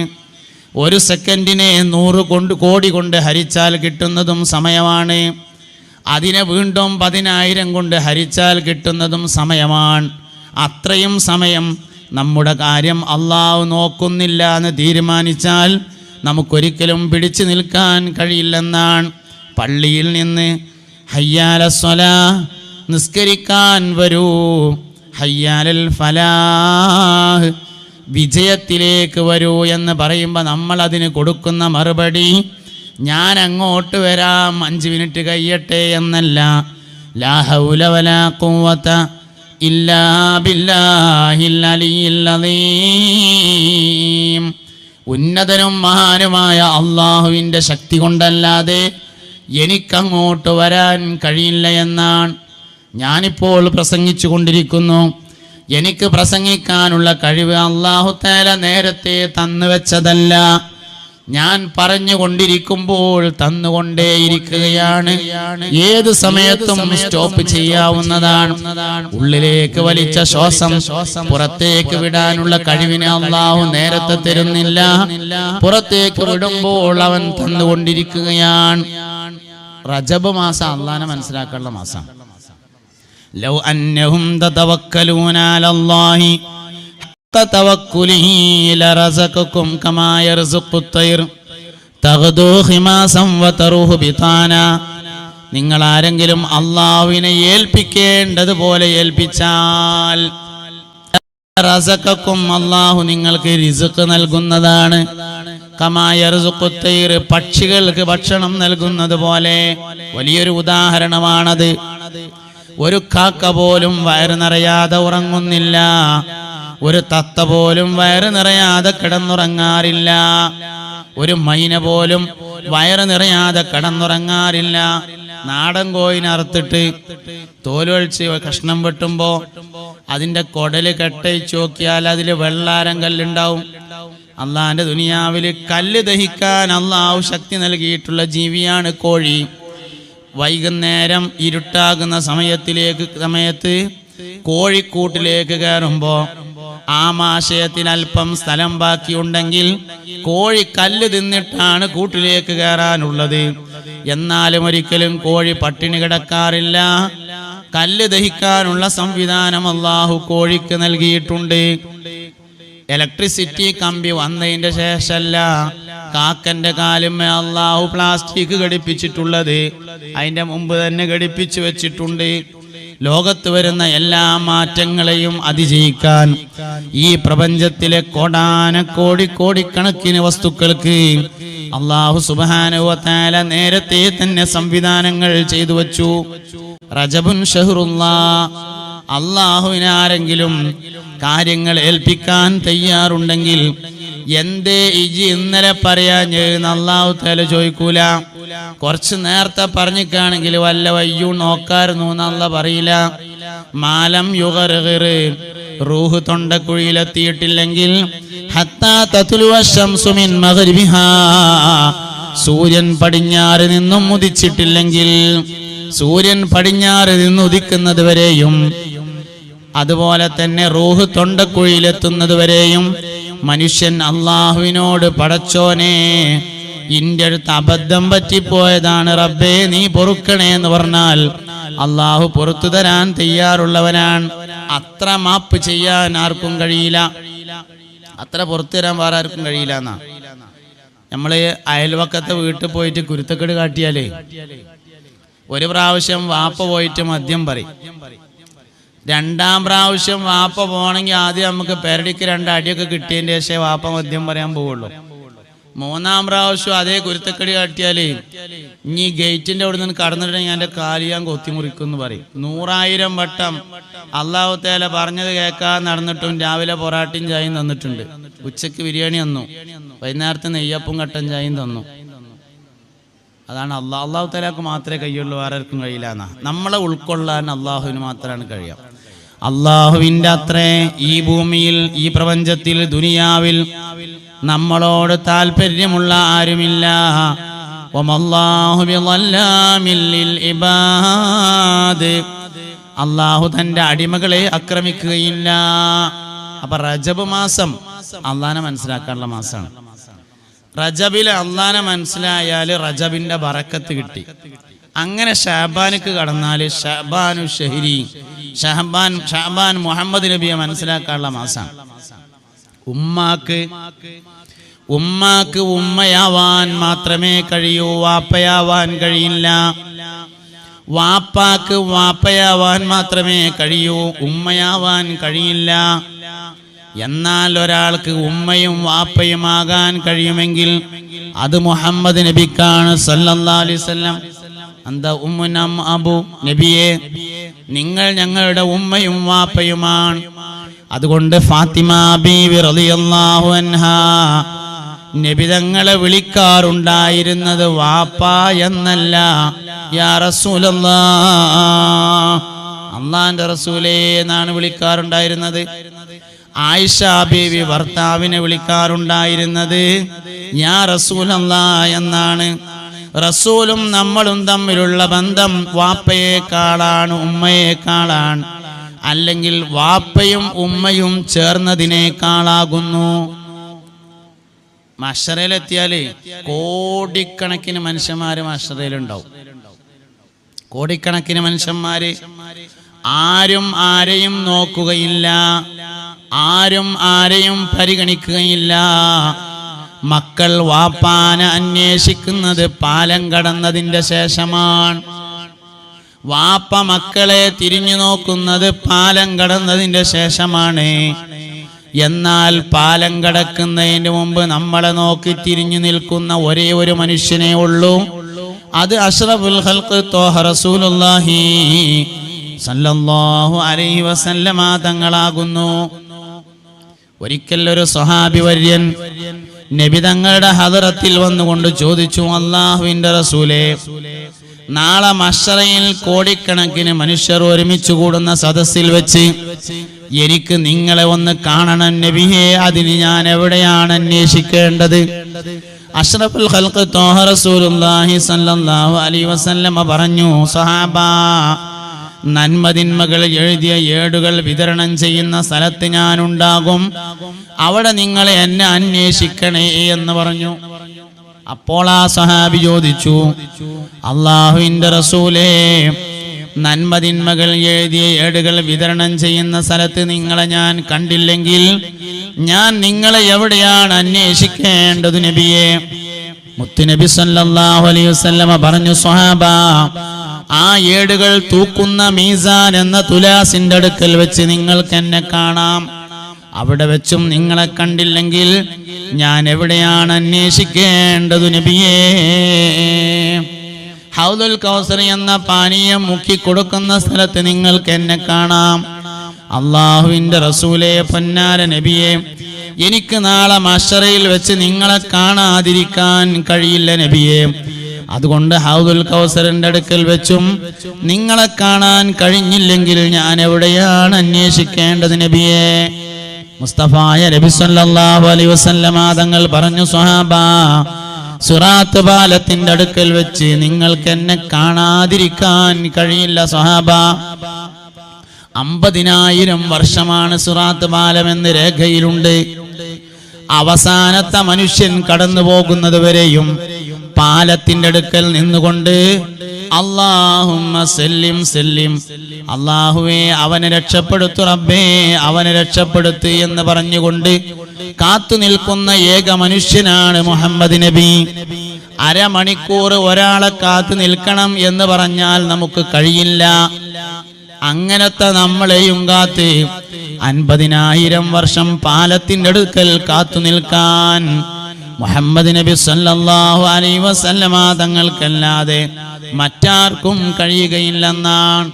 1 സെക്കൻഡിനെ 100 കോടി കൊണ്ട് ഹരിച്ചാൽ കിട്ടുന്നതും സമയമാണ്. അതിനെ വീണ്ടും 10,000 കൊണ്ട് ഹരിച്ചാൽ കിട്ടുന്നതും സമയമാണ്. അത്രയും സമയം നമ്മുടെ കാര്യം അള്ളാഹു നോക്കുന്നില്ല എന്ന് തീരുമാനിച്ചാൽ നമുക്കൊരിക്കലും പിടിച്ചു നിൽക്കാൻ കഴിയില്ലെന്നാണ്. പള്ളിയിൽ നിന്ന് ഹയ്യാലസ്വലാ, നിസ്കരിക്കാൻ വരൂ, ഹയ്യാലൽ ഫലാഹ്, വിജയത്തിലേക്ക് വരൂ എന്ന് പറയുമ്പോൾ നമ്മൾ അതിന് കൊടുക്കുന്ന മറുപടി ഞാൻ അങ്ങോട്ട് വരാം, 5 മിനിറ്റ് കഴിയട്ടെ എന്നല്ല. ലാ ഹൗല വലാ ഖുവത ഇല്ലാ ബില്ലാഹിൽ അലിയിൽ അദീം. ഉന്നതനും മഹാനുമായ അള്ളാഹുവിൻ്റെ ശക്തി കൊണ്ടല്ലാതെ എനിക്കങ്ങോട്ട് വരാൻ കഴിയില്ല എന്നാണ്. ഞാനിപ്പോൾ പ്രസംഗിച്ചു കൊണ്ടിരിക്കുന്നു. എനിക്ക് പ്രസംഗിക്കാനുള്ള കഴിവ് അല്ലാഹു തആല നേരത്തെ തന്നുവെച്ചതല്ല, ഞാൻ പറഞ്ഞുകൊണ്ടിരിക്കുമ്പോൾ തന്നുകൊണ്ടേയിരിക്കുകയാണ്. ഏത് സമയത്തും സ്റ്റോപ്പ് ചെയ്യാവുന്നതാണ്. ഉള്ളിലേക്ക് വലിച്ച ശ്വാസം പുറത്തേക്ക് വിടാനുള്ള കഴിവിനെ അല്ലാഹു നേരത്തെ തരുന്നില്ല, പുറത്തേക്ക് വിടുമ്പോൾ അവൻ തന്നുകൊണ്ടിരിക്കുകയാണ്. റജബ് മാസം അല്ലാഹനെ മനസ്സിലാക്കാനുള്ള മാസം. ലൗ അന്നഹും തതവക്കലൂന അലല്ലാഹി തവക്കുലിഹി ലറസഖകും കമാ യർസുഖുത് തൈർ തഗ്ദു ഖിമാസം വതറൂഹു ബിതാന. നിങ്ങൾ ആരെങ്കിലും അല്ലാഹുവിനെ ഏൽപ്പിക്കേണ്ടതുപോലെ ഏൽപ്പിച്ചാൽ റസഖകും, അല്ലാഹു നിങ്ങൾക്ക് റിസ്ക് നൽകുന്നതാണ്. കമാ യർസുഖുത് തൈർ, പക്ഷികൾക്ക് ഭക്ഷണം നൽകുന്നത് പോലെ. വലിയൊരു ഉദാഹരണമാണത്. ഒരു കാക്ക പോലും വയറ് നിറയാതെ ഉറങ്ങുന്നില്ല, ഒരു തത്ത പോലും വയറ് നിറയാതെ കിടന്നുറങ്ങാറില്ല, ഒരു മൈന പോലും വയറ് നിറയാതെ കിടന്നുറങ്ങാറില്ല. നാടൻ കോയിനെ അറുത്തിട്ട് തോലൊഴിച്ച് കഷ്ണം വെട്ടുമ്പോൾ അതിൻ്റെ കുടല് കെട്ടയിച്ച് നോക്കിയാൽ അതിൽ വെള്ളാരം കല്ലുണ്ടാവും. അള്ളാഹിന്റെ ദുനിയാവിൽ കല്ല് ദഹിക്കാൻ അള്ളാഹു ശക്തി നൽകിയിട്ടുള്ള ജീവിയാണ് കോഴി. വൈകുന്നേരം ഇരുട്ടാകുന്ന സമയത്ത് കോഴിക്കൂട്ടിലേക്ക് കയറുമ്പോൾ ആമാശയത്തിന് അല്പം സ്ഥലം ബാക്കിയുണ്ടെങ്കിൽ കോഴി കല്ല് തിന്നിട്ടാണ് കൂട്ടിലേക്ക് കയറാനുള്ളത്. എന്നാലും ഒരിക്കലും കോഴി പട്ടിണി കിടക്കാറില്ല. കല്ല് ദഹിക്കാനുള്ള സംവിധാനം അല്ലാഹു കോഴിക്ക് നൽകിയിട്ടുണ്ട്. ഇലക്ട്രിസിറ്റി കമ്പി വന്നതിന്റെ ശേഷമല്ല കാക്കന്റെ കാലുമേ അല്ലാഹു പ്ലാസ്റ്റിക് ഘടിപ്പിച്ചിട്ടുള്ളത്, അതിന്റെ മുമ്പ് തന്നെ ഘടിപ്പിച്ചു വെച്ചിട്ടുണ്ട്. ലോകത്ത് വരുന്ന എല്ലാ മാറ്റങ്ങളെയും അതിജയിക്കാൻ ഈ പ്രപഞ്ചത്തിലെ കോടിക്കണക്കിന് വസ്തുക്കൾക്ക് അല്ലാഹു സുബ്ഹാനഹു വ തആല നേരത്തെ തന്നെ സംവിധാനങ്ങൾ ചെയ്തു വച്ചു. റജബുൻ ഷഹ്റുല്ലാഹ്. അല്ലാഹുവിനെ ആരെങ്കിലും കാര്യങ്ങൾ ഏൽപ്പിക്കാൻ തയ്യാറുണ്ടെങ്കിൽ എന്തേ ഇജി ഇന്നലെ പറയാഞ്ഞെന്ന് അല്ലാഹു തആല ചോദിക്കൂല. കുറച്ച് നേരത്തെ പറഞ്ഞിക്കാണെങ്കിൽ വല്ല വയ്യൂ നോക്കായിരുന്നു എന്നല്ല പറയില്ല. മാലം യുഗർഗിർ, റൂഹ് തൊണ്ടക്കുഴിയിലെത്തിയിട്ടില്ലെങ്കിൽ ഹത്താ തത്ലുവ ശംസു മിൻ മഗ്രിബിഹാ, സൂര്യൻ പടിഞ്ഞാറ് നിന്നും ഉദിച്ചിട്ടില്ലെങ്കിൽ, സൂര്യൻ പടിഞ്ഞാറ് നിന്ന് ഉദിക്കുന്നത് വരെയും അതുപോലെ തന്നെ റൂഹ് തൊണ്ടക്കുഴിയിലെത്തുന്നത് വരെയും മനുഷ്യൻ അള്ളാഹുവിനോട് പടച്ചോനെ ഇന്റെ അടുത്ത് അബദ്ധം പറ്റിപ്പോയതാണ് റബ്ബേ നീ പൊറുക്കണേ എന്ന് പറഞ്ഞാൽ അള്ളാഹു പുറത്തു തരാൻ തയ്യാറുള്ളവനാണ്. അത്ര മാപ്പ് ചെയ്യാൻ ആർക്കും കഴിയില്ല, അത്ര പുറത്തു തരാൻ വേറെ ആർക്കും കഴിയില്ല എന്നാ. നമ്മള് അയൽവക്കത്തെ വീട്ടിൽ പോയിട്ട് കുരുത്തക്കേട് കാട്ടിയാലേ ഒരു പ്രാവശ്യം വാപ്പ പോയിട്ട് മദ്യം പറയും, രണ്ടാം പ്രാവശ്യം വാപ്പ പോകണമെങ്കിൽ ആദ്യം നമുക്ക് പെരടിക്ക് 2 അടിയൊക്കെ കിട്ടിയതിൻ്റെ ശേഷം വാപ്പ മദ്യം പറയാൻ പോവുള്ളൂ. മൂന്നാം പ്രാവശ്യം അതേ കുരുത്തക്കടി കാട്ടിയാലേ ഇനി ഗേറ്റിന്റെ അവിടെ നിന്ന് കടന്നിട്ടുണ്ടെങ്കിൽ എൻ്റെ കാല് ഞാൻ കൊത്തിമുറിക്കും എന്ന് പറയും. 100,000 വട്ടം അള്ളാഹു തആല പറഞ്ഞത് കേൾക്കാൻ നടന്നിട്ടും രാവിലെ പൊറാട്ടയും ചായയും തന്നിട്ടുണ്ട്, ഉച്ചക്ക് ബിരിയാണി തന്നു, വൈകുന്നേരത്തെ നെയ്യപ്പും കട്ടൻ ചായയും തന്നു. അതാണ് അള്ളാഹു തആലക്ക് മാത്രമേ കഴിയുള്ളൂ, വേറെ ആർക്കും കഴിയില്ല എന്നാ. നമ്മളെ ഉൾക്കൊള്ളാൻ അള്ളാഹുവിന് മാത്രമാണ് കഴിയുക. അള്ളാഹുവിൻ്റെ അത്രേ ഈ ഭൂമിയിൽ, ഈ പ്രപഞ്ചത്തിൽ, ദുനിയാവിൽ നമ്മളോട് താല്പര്യമുള്ള ആരുമില്ല. വമല്ലാഹു ബിളല്ലാമിൽ ലിൽ ഇബാദ്, അള്ളാഹു തൻ്റെ അടിമകളെ ആക്രമിക്കുകയില്ല. അപ്പൊ റജബ് മാസം അള്ളാഹനെ മനസ്സിലാക്കാനുള്ള മാസമാണ്. റജബിലെ അള്ളാഹനെ മനസ്സിലായാൽ റജബിന്റെ ബറക്കത്ത് കിട്ടി. അങ്ങനെ ഷഅബാനിക്ക് കടന്നാല് ഷഅബാനു ഷഹരി, ഷഅബാൻ മുഹമ്മദ് നബിയെ മനസ്സിലാക്കാനുള്ള മാസമാണ്. ഉമ്മാക്ക് ഉമ്മയാവാൻ മാത്രമേ കഴിയൂ, വാപ്പയാവാൻ കഴിയില്ല. വാപ്പാക്ക് വാപ്പയാവാൻ മാത്രമേ കഴിയൂ, ഉമ്മയാവാൻ കഴിയില്ല. എന്നാൽ ഒരാൾക്ക് ഉമ്മയും വാപ്പയുമാകാൻ കഴിയുമെങ്കിൽ അത് മുഹമ്മദ് നബിക്കാണ് സല്ലല്ലാഹു അലൈഹി വസല്ലം. അന്ത ഉമ്മുനം അബു, നബിയെ നിങ്ങൾ ഞങ്ങളുടെ ഉമ്മയും വാപ്പയുമാണ്. അതുകൊണ്ട് ഫാത്തിമ ബീവി റളിയല്ലാഹു അൻഹാ നബി തങ്ങളെ വിളിക്കാറുണ്ടായിരുന്നത് വാപ്പ എന്നല്ല, യാ റസൂലല്ലാഹ്, അല്ലാഹുവിന്റെ റസൂലേ എന്നാണ് വിളിക്കാറുണ്ടായിരുന്നത്. ആയിഷ ബീവി ഭർത്താവിനെ വിളിക്കാറുണ്ടായിരുന്നത് യാ റസൂലല്ലാഹ് എന്നാണ്. റസൂലും നമ്മളും തമ്മിലുള്ള ബന്ധം വാപ്പയേക്കാളാണ്, ഉമ്മയേക്കാളാണ്, അല്ലെങ്കിൽ വാപ്പയും ഉമ്മയും ചേർന്നതിനേക്കാളാകുന്നു. മഹ്ശറയിലെത്തിയാല് കോടിക്കണക്കിന് മനുഷ്യന്മാര് മഹ്ശറയിലുണ്ടാവും. കോടിക്കണക്കിന് മനുഷ്യന്മാര്, ആരും ആരെയും നോക്കുകയില്ല, ആരും ആരെയും പരിഗണിക്കുകയില്ല. മക്കൾ വാപ്പാനെ അന്വേഷിക്കുന്നത് പാലം കടന്നതിന്റെ ശേഷമാണ്. വാപ്പ മക്കളെ തിരിഞ്ഞു നോക്കുന്നത് പാലം കടന്നതിന്റെ ശേഷമാണ്. എന്നാൽ പാലം കടക്കുന്നതിന് മുമ്പ് നമ്മളെ നോക്കി തിരിഞ്ഞു നിൽക്കുന്ന ഒരേ ഒരു മനുഷ്യനേ ഉള്ളൂ, അത് അഷ്റഫുൽ ഖൽഖ് ത്വാഹ റസൂലുള്ളാഹി സല്ലല്ലാഹു അലൈഹി വസല്ലമ തങ്ങളാകുന്നു. ഒരിക്കൽ ഒരു സ്വഹാബി വര്യൻ നബി തങ്ങളുടെ ഹദറത്തിൽ വന്നുകൊണ്ട് ചോദിച്ചു, അല്ലാഹുവിന്റെ റസൂലേ, നാളെ മഹ്ശറയിൽ കോടിക്കണക്കിന് മനുഷ്യർ ഒരുമിച്ച് കൂടുന്ന സദസ്സിൽ വെച്ച് എനിക്ക് നിങ്ങളെ ഒന്ന് കാണണം നബിയേ, അതിന് ഞാൻ എവിടെയാണ് അന്വേഷിക്കേണ്ടത്? അഷ്റഫുൽ ഖൽഖ് ത്വാഹ റസൂലുള്ളാഹി സല്ലല്ലാഹു അലൈഹി വസല്ലമ പറഞ്ഞു, സഹാബാ, നന്മതിന്മകൾ എഴുതിയ ഏടുകൾ വിതരണം ചെയ്യുന്ന സ്ഥലത്ത് ഞാനുണ്ടാകും, അവിടെ നിങ്ങൾ എന്നെ അന്വേഷിക്കണേ എന്ന് പറഞ്ഞു. അപ്പോൾ ആ സഹാബി ചോദിച്ചു, അല്ലാഹുവിന്റെ റസൂലേ, നന്മതിന്മകൾ എഴുതിയ ഏടുകൾ വിതരണം ചെയ്യുന്ന സ്ഥലത്ത് നിങ്ങളെ ഞാൻ കണ്ടില്ലെങ്കിൽ ഞാൻ നിങ്ങളെ എവിടെയാണ് അന്വേഷിക്കേണ്ടത് നബിയെ? മുത്തുനബി സല്ലല്ലാഹു അലൈഹി വസല്ലമ പറഞ്ഞു, സ്വഹാബാ, ആ ഏടുകൾ തൂക്കുന്ന മീസാൻ എന്ന തുലാസിന്റെ അടുക്കൽ വെച്ച് നിങ്ങൾക്ക് എന്നെ കാണാം. അവിടെ വെച്ചും നിങ്ങളെ കണ്ടില്ലെങ്കിൽ ഞാൻ എവിടെയാണ് അന്വേഷിക്കേണ്ടത് നബിയേ? ഹൗദുൽ കൗസർ എന്ന പാനീയം മുക്കിക്കൊടുക്കുന്ന സ്ഥലത്ത് നിങ്ങൾക്ക് എന്നെ കാണാം. അല്ലാഹുവിന്റെ റസൂലേ, പൊന്നാര നബിയെ, എനിക്ക് നാളെ മഹ്ശറയിൽ വെച്ച് നിങ്ങളെ കാണാതിരിക്കാൻ കഴിയില്ല നബിയെ. അതുകൊണ്ട് ഹൗദുൽ കൗസറിന്റെ അടുക്കൽ വെച്ചും നിങ്ങളെ കാണാൻ കഴിഞ്ഞില്ലെങ്കിൽ ഞാൻ എവിടെയാണ് അന്വേഷിക്കേണ്ടത് നബിയെ? മുസ്തഫായ നബി സല്ലല്ലാഹു അലൈഹി വസല്ലമ തങ്ങൾ പറഞ്ഞു, സ്വഹാബാ, സിറാത്ത് പാലത്തിന്റെ അടുക്കൽ വെച്ച് നിങ്ങൾക്ക് എന്നെ കാണാതിരിക്കാൻ കഴിയില്ല സ്വഹാബാ. 50,000 വർഷമാണ് സിറാത്ത് പാലം എന്ന് രേഖയിലുണ്ട്. അവസാനത്തെ മനുഷ്യൻ കടന്നു പോകുന്നത് വരെയും പാലത്തിന്റെ അടുക്കൽ നിന്നുകൊണ്ട് അല്ലാഹുമ്മ സല്ലിം സല്ലിം, അല്ലാഹുവേ അവനെ രക്ഷപ്പെടുത്തു, റബ്ബേ അവനെ രക്ഷപ്പെടുത്തു എന്ന് പറഞ്ഞുകൊണ്ട് കാത്തു നിൽക്കുന്ന ഏക മനുഷ്യനാണ് മുഹമ്മദ് നബി. അരമണിക്കൂർ ഒരാളെ കാത്തു നിൽക്കണം എന്ന് പറഞ്ഞാൽ നമുക്ക് കഴിയില്ല. അങ്ങനത്തെ നമ്മളെയും കാത്ത് 50,000 വർഷം പാലത്തിന്റെ അടുക്കൽ കാത്തു നിൽക്കാൻ മുഹമ്മദ് നബി സല്ലല്ലാഹു അലൈഹി വസല്ലമ തങ്ങൾക്കല്ലാതെ മറ്റാർക്കും കഴിയുകയില്ലെന്നാണ്.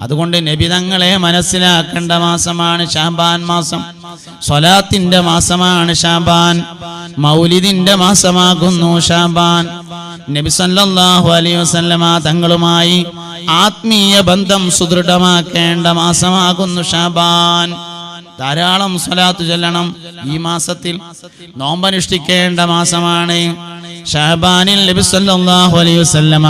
അതുകൊണ്ട് നബി തങ്ങളെ മനസ്സിലാക്കേണ്ട മാസമാണ് ശഅബാൻ മാസം. സ്വലാത്തിന്റെ മാസമാണ് ശഅബാൻ. മൗലിദിന്റെ മാസമാകുന്നു ശഅബാൻ. നബി സല്ലല്ലാഹു അലൈഹി വസല്ലമ തങ്ങളുമായി ആത്മീയ ബന്ധം സുദൃഢമാക്കേണ്ട മാസമാകുന്നു ശഅബാൻ. ധാരാളം സ്വലാത്ത് ചൊല്ലണം. ഈ മാസത്തിൽ നോമ്പനുഷ്ഠിക്കേണ്ട മാസമാണ് ശഅബാനിൽ. നബി സല്ലല്ലാഹു അലൈഹി വസല്ലമ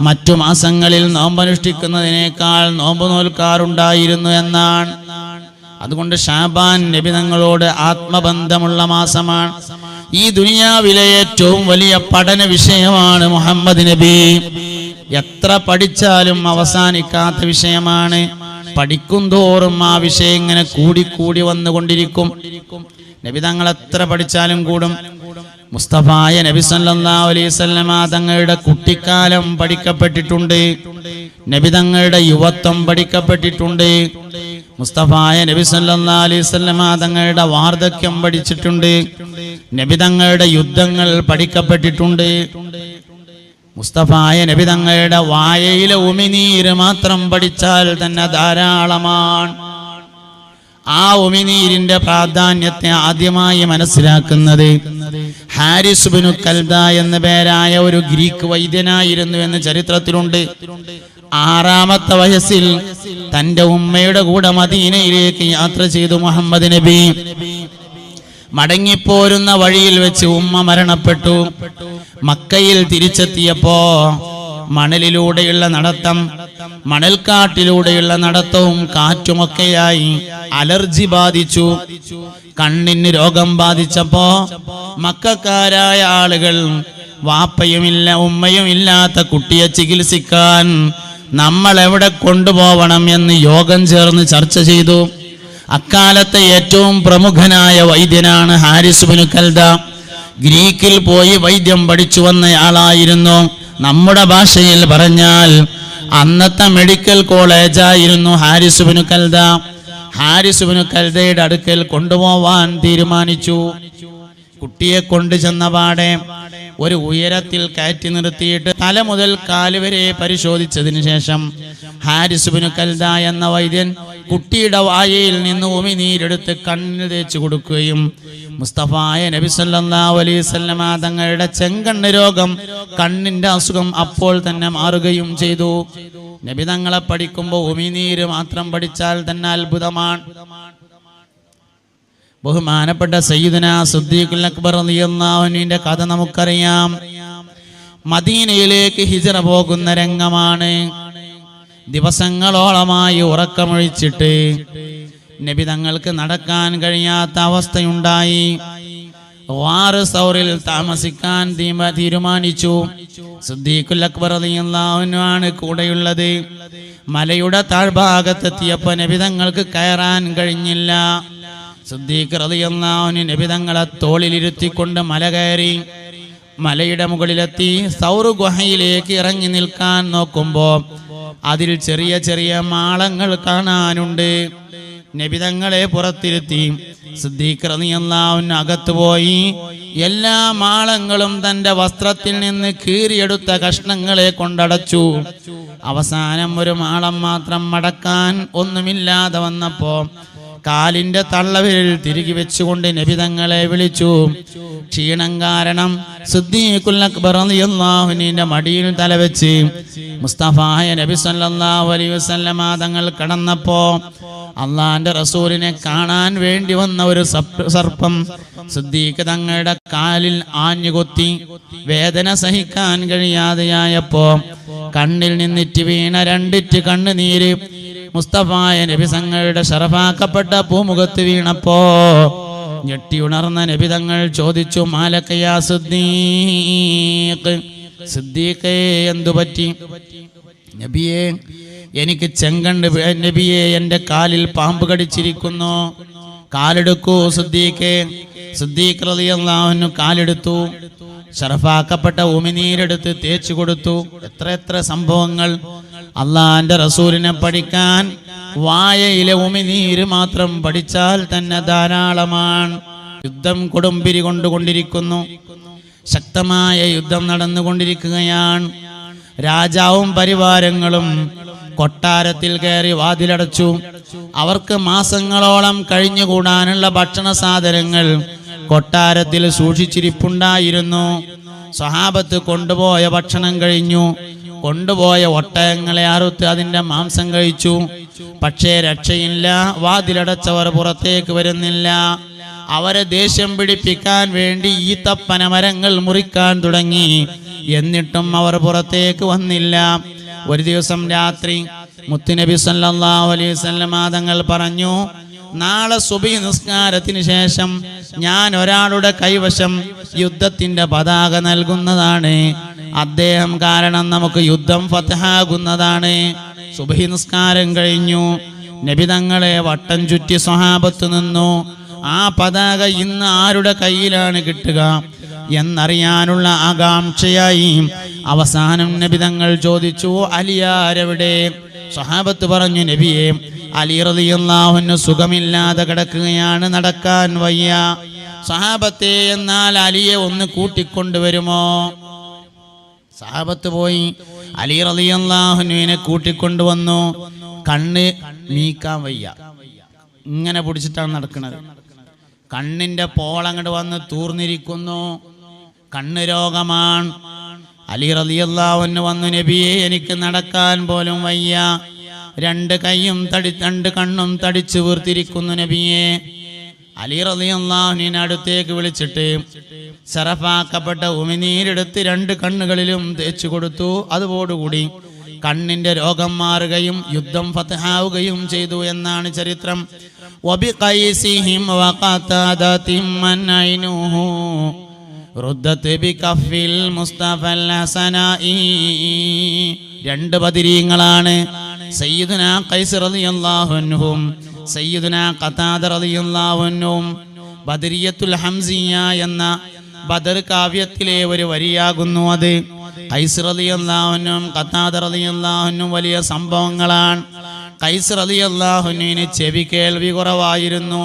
മറ്റു മാസങ്ങളിൽ നോമ്പനുഷ്ഠിക്കുന്നതിനേക്കാൾ നോമ്പ് നോൽക്കാറുണ്ടായിരുന്നു എന്നാണ്. അതുകൊണ്ട് ശഅബാൻ നബി തങ്ങളോട് ആത്മബന്ധമുള്ള മാസമാണ്. ഈ ദുനിയാവിലെ ഏറ്റവും വലിയ പഠന വിഷയമാണ് മുഹമ്മദ് നബി. എത്ര പഠിച്ചാലും അവസാനിക്കാത്ത വിഷയമാണ്. പഠിക്കും തോറും ആ വിഷയം ഇങ്ങനെ കൂടി വന്നുകൊണ്ടിരിക്കും. നബി തങ്ങൾ എത്ര പഠിച്ചാലും കൂടും. മുസ്തഫായ നബി സല്ലല്ലാഹു അലൈഹി വസല്ലമ തങ്ങളുടെ കുട്ടിക്കാലം പഠിക്കപ്പെട്ടിട്ടുണ്ട്. നബി തങ്ങളുടെ യുവത്വം പഠിക്കപ്പെട്ടിട്ടുണ്ട്. മുസ്തഫായ നബി സല്ലല്ലാഹു അലൈഹി വസല്ലമ തങ്ങളുടെ വാർദ്ധക്യം പഠിച്ചിട്ടുണ്ട്. നബി തങ്ങളുടെ യുദ്ധങ്ങൾ പഠിക്കപ്പെട്ടിട്ടുണ്ട്. മുസ്തഫായ നബി തങ്ങളുടെ വായയിലെ ഉമിനീര് മാത്രം പഠിച്ചാൽ തന്നെ ധാരാളമാണ്. ആ ഉമിനീരിന്റെ പ്രാധാന്യത്തെ ആദ്യമായി മനസ്സിലാക്കുന്നത് ഹാരിസ് ഇബ്നു കൽദ എന്ന പേരായ ഒരു ഗ്രീക്ക് വൈദ്യനായിരുന്നു എന്ന് ചരിത്രത്തിലുണ്ട്. 6-ാമത്തെ വയസ്സിൽ തന്റെ ഉമ്മയുടെ കൂടെ മദീനയിലേക്ക് യാത്ര ചെയ്തു മുഹമ്മദ് നബി. മടങ്ങിപ്പോരുന്ന വഴിയിൽ വെച്ച് ഉമ്മ മരണപ്പെട്ടു. മക്കയിൽ തിരിച്ചെത്തിയപ്പോ മണലിലൂടെയുള്ള നടത്തം, മണൽക്കാട്ടിലൂടെയുള്ള നടത്തവും കാറ്റുമൊക്കെയായി അലർജി ബാധിച്ചു. കണ്ണിന് രോഗം ബാധിച്ചപ്പോ മക്കക്കാരായ ആളുകൾ വാപ്പയുമില്ല ഉമ്മയും ഇല്ലാത്ത കുട്ടിയെ ചികിത്സിക്കാൻ നമ്മൾ എവിടെ കൊണ്ടുപോകണം എന്ന് യോഗം ചേർന്ന് ചർച്ച ചെയ്തു. അക്കാലത്തെ ഏറ്റവും പ്രമുഖനായ വൈദ്യനാണ് ഹാരിസ് ഇബ്നു കൽദ. ഗ്രീക്കിൽ പോയി വൈദ്യം പഠിച്ചു വന്നയാളായിരുന്നു. നമ്മുടെ ഭാഷയിൽ പറഞ്ഞാൽ അന്നത്തെ മെഡിക്കൽ കോളേജായിരുന്നു ഹാരിസ് ഇബ്നു കൽദ. ഹാരിസ് ഇബ്നു കൽദയുടെ അടുക്കൽ കൊണ്ടുപോവാൻ തീരുമാനിച്ചു. കുട്ടിയെ കൊണ്ടു ചെന്ന പാടെ ഒരു ഉയരത്തിൽ കയറ്റി നിർത്തിയിട്ട് തല മുതൽ കാല് വരെ പരിശോധിച്ചതിന് ശേഷം ഹാരിസ് ഇബ്നു കൽദ എന്ന വൈദ്യൻ കുട്ടിയുടെ വായയിൽ നിന്ന് ഉമിനീരെടുത്ത് കണ്ണിൽ തേച്ചു കൊടുക്കുകയും മുസ്തഫായ നബി സല്ലല്ലാഹു അലൈഹി വസല്ലമ തങ്ങളുടെ ചെങ്കണ്ണ് രോഗം, കണ്ണിന്റെ അസുഖം അപ്പോൾ തന്നെ മാറുകയും ചെയ്തു. നബി തങ്ങളെ പഠിക്കുമ്പോൾ ഉമിനീര് മാത്രം പഠിച്ചാൽ തന്നെ അത്ഭുതമാണ്. ബഹുമാനപ്പെട്ട സയ്യിദുനാ സിദ്ദീഖുൽ അക്ബർ റളിയല്ലാഹു അൻഹുവിന്റെ കഥ നമുക്കറിയാം. മദീനയിലേക്ക് ഹിജ്റ പോകുന്ന രംഗമാണ്. ദിവസങ്ങളോളമായി ഉറക്കമൊഴിച്ചിട്ട് നബി തങ്ങൾക്ക് നടക്കാൻ കഴിയാത്ത അവസ്ഥയുണ്ടായി. ഗാറ് സൗറിൽ താമസിക്കാൻ തീരുമാനിച്ചു. സിദ്ദീഖുൽ അക്ബർ റളിയല്ലാഹു അൻഹു ആണ് കൂടെയുള്ളത്. മലയുടെ താഴ്ഭാഗത്തെത്തിയപ്പോൾ നബി തങ്ങൾക്ക് കയറാൻ കഴിഞ്ഞില്ല. സിദ്ദീഖ് റളിയല്ലാഹു അൻഹു നബി തങ്ങളെ തോളിലിരുത്തിക്കൊണ്ട് മല കയറി. മലയുടെ മുകളിലെത്തി സൗർ ഗുഹയിലേക്ക് ഇറങ്ങി നിൽക്കാൻ നോക്കുമ്പോൾ അതിൽ ചെറിയ ചെറിയ മാളങ്ങൾ കാണാനുണ്ട്. നബി തങ്ങളെ പുറത്തിരുത്തി സിദ്ദീഖ് റളിയല്ലാഹു അൻഹു അകത്ത് പോയി. എല്ലാ മാളങ്ങളും തന്റെ വസ്ത്രത്തിൽ നിന്ന് കീറിയെടുത്ത കഷ്ണങ്ങളെ കൊണ്ടടച്ചു. അവസാനം ഒരു മാളം മാത്രം മടക്കാൻ ഒന്നുമില്ലാതെ വന്നപ്പോ കാലിന്റെ തള്ളവിരൽ തിരികെ വെച്ചുകൊണ്ട് നബി തങ്ങളെ വിളിച്ചു. ക്ഷീണം കാരണം സിദ്ദീഖുൽ അക്ബർ റളിയല്ലാഹു അൻഹുവിന്റെ മടിയിൽ തലവെച്ച് മുസ്തഫായ നബി സല്ലല്ലാഹു അലൈഹി വസല്ലമ തങ്ങൾ കടന്നപ്പോ അള്ളാന്റെ റസൂലിനെ കാണാൻ വേണ്ടി വന്ന ഒരു സർപ്പം സിദ്ദീഖ് തങ്ങളുടെ കാലിൽ ആഞ്ഞുകൊത്തി. വേദന സഹിക്കാൻ കഴിയാതെയായപ്പോ കണ്ണിൽ നിന്നിറ്റ് വീണ രണ്ടിറ്റ് കണ്ണുനീര് മുസ്തഫായ നബി തങ്ങളുടെ ശറഫാക്കപ്പെട്ട പൂമുഖത്ത് വീണപ്പോ ഞെട്ടി ഉണർന്ന നബി തങ്ങൾ ചോദിച്ചു, മാലക്കയാ സിദ്ദീഖ്, സിദ്ദീഖേ എന്തു പറ്റി? നബിയെ, എനിക്ക് ചെങ്കണ്ട്. നബിയെ, എൻ്റെ കാലിൽ പാമ്പ് കടിച്ചിരിക്കുന്നു, കാലെടുക്കൂ സിദ്ദീഖേ. സിദ്ദീഖ് റളിയല്ലാഹു അൻഹു കാലെടുത്തു. ശറഫാക്കപ്പെട്ട ഉമിനീരെടുത്ത് തേച്ചു കൊടുത്തു. എത്ര സംഭവങ്ങൾ! അള്ളാന്റെ റസൂലിനെ പഠിക്കാൻ വായയിലെ ഉമിനീര് മാത്രം പഠിച്ചാൽ തന്നെ ധാരാളമാണ്. യുദ്ധം കൊടുമ്പിരി കൊണ്ടുകൊണ്ടിരിക്കുന്നു. ശക്തമായ യുദ്ധം നടന്നുകൊണ്ടിരിക്കുകയാണ്. രാജാവും പരിവാരങ്ങളും കൊട്ടാരത്തിൽ കയറി വാതിലടച്ചു. അവർക്ക് മാസങ്ങളോളം കഴിഞ്ഞുകൂടാനുള്ള ഭക്ഷണ സാധനങ്ങൾ കൊട്ടാരത്തിൽ സൂക്ഷിച്ചിരിപ്പുണ്ടായിരുന്നു. സ്വഹാബത്ത് കൊണ്ടുപോയ ഭക്ഷണം കഴിഞ്ഞു. കൊണ്ടുപോയ ഒട്ടകങ്ങളെ അറുത്ത് അതിൻ്റെ മാംസം കഴിച്ചു. പക്ഷേ രക്ഷയില്ല. വാതിലടച്ചവർ പുറത്തേക്ക് വരുന്നില്ല. അവരെ ദേഷ്യം പിടിപ്പിക്കാൻ വേണ്ടി ഈത്തപ്പന മരങ്ങൾ മുറിക്കാൻ തുടങ്ങി. എന്നിട്ടും അവർ പുറത്തേക്ക് വന്നില്ല. ഒരു ദിവസം രാത്രി മുത്തുനബി സല്ലല്ലാഹു അലൈഹി വസല്ലം തങ്ങൾ പറഞ്ഞു, നാളെ സുബഹി നിസ്കാരത്തിന് ശേഷം ഞാൻ ഒരാളുടെ കൈവശം യുദ്ധത്തിന്റെ പതാക നൽകുന്നതാണ്. അദ്ദേഹം കാരണം നമുക്ക് യുദ്ധം ഫതഹാകുന്നതാണ്. സുബഹി നിസ്കാരം കഴിഞ്ഞു. നബി തങ്ങളെ വട്ടം ചുറ്റി സ്വഹാബത്ത് നിന്നു. ആ പതാക ഇന്ന് ആരുടെ കയ്യിലാണ് കിട്ടുക എന്നറിയാനുള്ള ആകാംക്ഷയായി അവസാനം നബി തങ്ങൾ ചോദിച്ചു, അലിയാരെവിടെ? സ്വഹാബത്ത് പറഞ്ഞു, നബിയെ, അലി റളിയല്ലാഹു അൻഹു സുഖമില്ലാതെ കിടക്കുകയാണ്, നടക്കാൻ വയ്യ. സ്വഹാബത്തെ, എന്നാൽ അലിയെ ഒന്ന് കൂട്ടിക്കൊണ്ടുവരുമോ? സ്വഹാബത്ത് പോയി അലി റളിയല്ലാഹു അൻഹുവിനെ കൂട്ടിക്കൊണ്ടുവന്നു. കണ്ണ് മീക്കാൻ വയ്യ, ഇങ്ങനെ പിടിച്ചിട്ടാണ് നടക്കുന്നത്. കണ്ണിന്റെ പോളങ്ങോട്ട് വന്ന് തൂർന്നിരിക്കുന്നു. കണ്ണ് രോഗമാണ്. അലി റളിയല്ലാഹു അൻഹു വന്നു, നബിയെ, എനിക്ക് നടക്കാൻ പോലും വയ്യ, രണ്ട് കണ്ണും തടിച്ചു വീർത്തിരിക്കുന്നു നബിയെ. അലി റളിയല്ലാഹു അൻഹുവിനെ അടുത്തേക്ക് വിളിച്ചിട്ട് ശറഫാക്കപ്പെട്ട ഉമിനീരെടുത്ത് രണ്ട് കണ്ണുകളിലും തേച്ചു കൊടുത്തു. അതോടുകൂടി കണ്ണിന്റെ രോഗം മാറുകയും യുദ്ധം ഫതഹാവുകയും ചെയ്തു എന്നാണ് ചരിത്രം. വബിഖൈസിഹിം വഖതാദതിം മൻഐനുഹു റുദ്ദത് ബികഫിൽ മുസ്തഫൽ ഹസനായി. രണ്ട് ബദരീങ്ങളാണ്, സയ്യിദുനാ ഖൈസ് റളിയല്ലാഹു അൻഹും സയ്യിദുനാ ഖതാദ റളിയല്ലാഹു അൻഹും. ബദരിയത്തുൽ ഹംസിയ എന്ന ബദർ കാവ്യത്തിലെ ഒരു വരിയാകുന്നു അത്. ഖൈസ് റളിയല്ലാഹു അൻഹും ഖതാദ റളിയല്ലാഹു അൻഹും വലിയ സംഭവങ്ങളാണ്. ഖൈസ് റളിയല്ലാഹു അൻഹുവിന് ചെവി കേൾവി കുറവായിരുന്നു.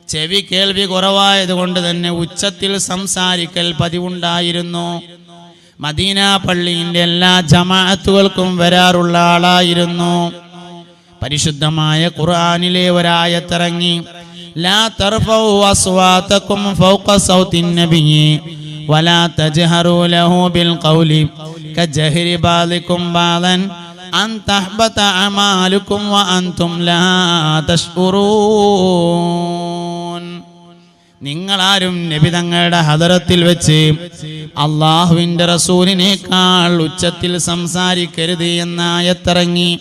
ചെവി കേൾവി കുറവായതുകൊണ്ട് തന്നെ ഉച്ചത്തിൽ സംസാരിക്കൽ പതിവുണ്ടായിരുന്നു. മദീന പള്ളിയിൻ്റെ എല്ലാ ജമാഅത്തുകൾക്കും വരാറുള്ള ആളായിരുന്നു. പരിശുദ്ധമായ ഖുർആനിലെ ഒരായത്തിറങ്ങി, ലാ തർഫഉ അസ്വാതകും ഫൗഖ സൗത്തിൻ നബിയ്യി വലാ തജ്ഹറു ലഹു ബിൽ ഖൗലി കജഹരി ബാലികും ബാലൻ അൻ തഹ്ബത അമാലുകും വ അൻതും ലാ തശ്ഉറൂൻ. നിങ്ങളാരും നബി തങ്ങളുടെ ഹദറത്തിൽ വെച്ച് അള്ളാഹുവിന്റെ റസൂലിനേക്കാൾ ഉച്ചത്തിൽ സംസാരിക്കരുത് എന്ന ആയത്തിറങ്ങി.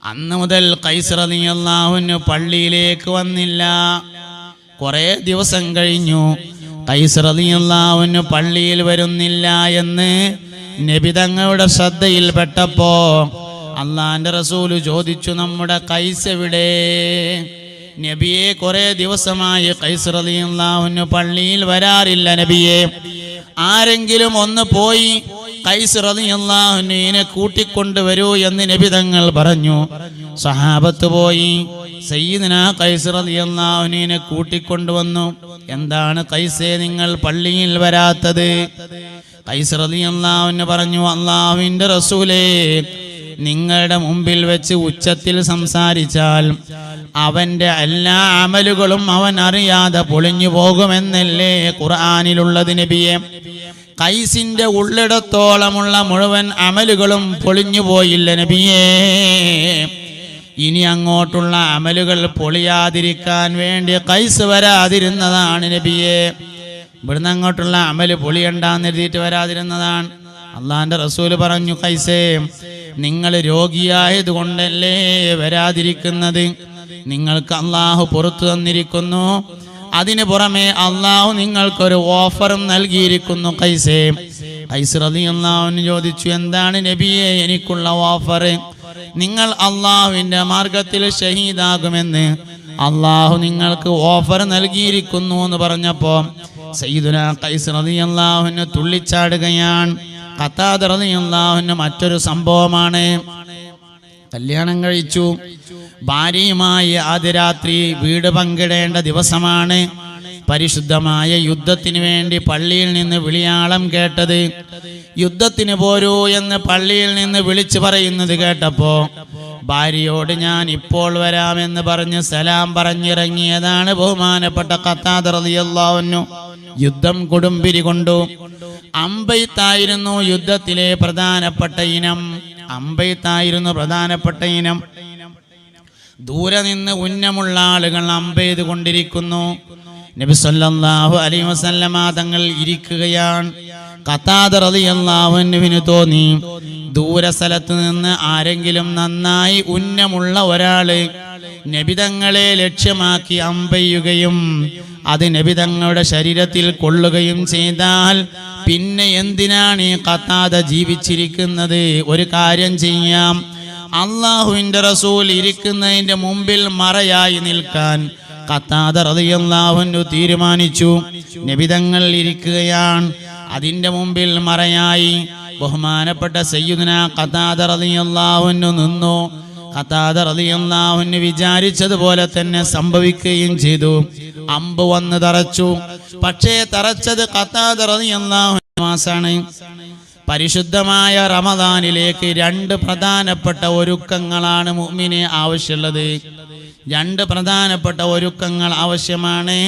അന്ന് മുതൽ ഖൈസ് റളിയല്ലാഹു അൻഹു പള്ളിയിലേക്ക് വന്നില്ല. കുറെ ദിവസം കഴിഞ്ഞു. ഖൈസ് റളിയല്ലാഹു അൻഹു പള്ളിയിൽ വരുന്നില്ല എന്ന് നബി തങ്ങളുടെ ശ്രദ്ധയിൽപ്പെട്ടപ്പോ അള്ളാന്റെ റസൂല് ചോദിച്ചു, നമ്മുടെ ഖൈസ് എവിടെ? നബിയെ, കുറെ ദിവസമായി ഖൈസ് റളിയല്ലാഹു അൻഹു പള്ളിയിൽ വരാറില്ല നബിയെ. ആരെങ്കിലും ഒന്ന് പോയി ഖൈസ് റളിയല്ലാഹു അൻഹുവിനെ കൂട്ടിക്കൊണ്ടുവരൂ എന്ന് നബി തങ്ങൾ പറഞ്ഞു. സഹാബത്ത് പോയി സയ്യിദുനാ ഖൈസ് റളിയല്ലാഹു അൻഹുവിനെ കൂട്ടിക്കൊണ്ടുവന്നു. എന്താണ് ഖൈസേ നിങ്ങൾ പള്ളിയിൽ വരാത്തത്? ഖൈസ് റളിയല്ലാഹു അൻഹു പറഞ്ഞു, അല്ലാഹുവിന്റെ റസൂലേ, നിങ്ങളുടെ മുമ്പിൽ വെച്ച് ഉച്ചത്തിൽ സംസാരിച്ചാൽ അവന്റെ എല്ലാ അമലുകളും അവൻ അറിയാതെ പൊളിഞ്ഞു പോകുമെന്നല്ലേ ഖുർആനിലുള്ളത് നബിയെ. കൈസിന്റെ ഉള്ളിടത്തോളമുള്ള മുഴുവൻ അമലുകളും പൊളിഞ്ഞു പോയില്ല നബിയേ. ഇനി അങ്ങോട്ടുള്ള അമലുകൾ പൊളിയാതിരിക്കാൻ വേണ്ടി കൈസ് വരാതിരുന്നതാണ് നബിയെ. ഇവിടുന്ന് അങ്ങോട്ടുള്ള അമല് പൊളിയണ്ടാന്ന് എഴുതിയിട്ട് വരാതിരുന്നതാണ്. അള്ളാന്റെ റസൂല് പറഞ്ഞു, കൈസേ, നിങ്ങൾ രോഗിയായത് കൊണ്ടല്ലേ വരാതിരിക്കുന്നത്. നിങ്ങൾക്ക് അള്ളാഹു പുറത്തു തന്നിരിക്കുന്നു. അതിനു പുറമെ അള്ളാഹു നിങ്ങൾക്കൊരു ഓഫറും നൽകിയിരിക്കുന്നു. കൈസേ, കൈസ് റളിയല്ലാഹു അൻഹു ചോദിച്ചു, എന്താണ് നബിയെ എനിക്കുള്ള ഓഫർ? നിങ്ങൾ അള്ളാഹുവിന്റെ മാർഗത്തിൽ ഷഹീദാകുമെന്ന് അള്ളാഹു നിങ്ങൾക്ക് ഓഫർ നൽകിയിരിക്കുന്നു എന്ന് പറഞ്ഞപ്പോ സയ്യിദുനാ ഖൈസ് റളിയല്ലാഹു അൻഹു തുള്ളിച്ചാടുകയാണ്. ഖതാദ റളിയല്ലാഹു അൻഹു മറ്റൊരു സംഭവമാണ്. കല്യാണം കഴിച്ചു, ഭാര്യയുമായി ആദ്യ രാത്രി വീട് പങ്കിടേണ്ട ദിവസമാണ്. പരിശുദ്ധമായ യുദ്ധത്തിന് വേണ്ടി പള്ളിയിൽ നിന്ന് വിളിയാളം കേട്ടത്. യുദ്ധത്തിന് പോരൂ എന്ന് പള്ളിയിൽ നിന്ന് വിളിച്ചു പറയുന്നത് കേട്ടപ്പോ ഭാര്യയോട് ഞാൻ ഇപ്പോൾ വരാമെന്ന് പറഞ്ഞ് സലാം പറഞ്ഞിറങ്ങിയതാണ് ബഹുമാനപ്പെട്ട ഖതാദ റളിയല്ലാഹു അൻഹു. യുദ്ധം കൊടുമ്പിരി കൊണ്ടു. അമ്പെയ്ത്തായിരുന്നു യുദ്ധത്തിലെ പ്രധാനപ്പെട്ട ഇനം. അമ്പെയ്ത്തായിരുന്നു പ്രധാനപ്പെട്ട ഇനം. ദൂരെ നിന്ന് ഉന്നമുള്ള ആളുകൾ അമ്പെയ്ത് കൊണ്ടിരിക്കുന്നു. നബി സല്ലല്ലാഹു അലൈഹി വസല്ലമ തങ്ങൾ ഇരിക്കുകയാണ്. ഖതാദ റളിയല്ലാഹു അൻഹുവിന് തോന്നി, ദൂര സ്ഥലത്ത് നിന്ന് ആരെങ്കിലും നന്നായി ഉന്നമുള്ള ഒരാള് നബിതങ്ങളെ ലക്ഷ്യമാക്കി അമ്പെയ്യുകയും അത് നബിതങ്ങളുടെ ശരീരത്തിൽ കൊള്ളുകയും ചെയ്താൽ പിന്നെ എന്തിനാണ് ഈ ഖതാദ ജീവിച്ചിരിക്കുന്നത്? ഒരു കാര്യം ചെയ്യാം, അള്ളാഹുവിന്റെ റസൂൽ ഇരിക്കുന്നതിന്റെ മുമ്പിൽ മറയായി നിൽക്കാൻ ഖതാദ റളിയല്ലാഹു അൻഹു തീരുമാനിച്ചു. നബിതങ്ങൾ ഇരിക്കുകയാണ്, അതിന്റെ മുമ്പിൽ മറയായി ബഹുമാനപ്പെട്ട സയ്യിദുനാ ഖതാദ റളിയല്ലാഹു അൻഹു നിന്നു. ഖതാദ റളിയല്ലാഹു അൻഹു വിചാരിച്ചതുപോലെ തന്നെ സംഭവിക്കുകയും ചെയ്തു. അമ്പ് വന്ന് തറച്ചു. പക്ഷേ തറച്ചത് ഖതാദ റളിയല്ലാഹു അൻഹു മാസാണ്. പരിശുദ്ധമായ റമദാനിലേക്ക് രണ്ട് പ്രധാനപ്പെട്ട ഒരുക്കങ്ങളാണ് മുഅ്മിനെ ആവശ്യമുള്ളത്. രണ്ട് പ്രധാനപ്പെട്ട ഒരുക്കങ്ങൾ ആവശ്യമാണ്.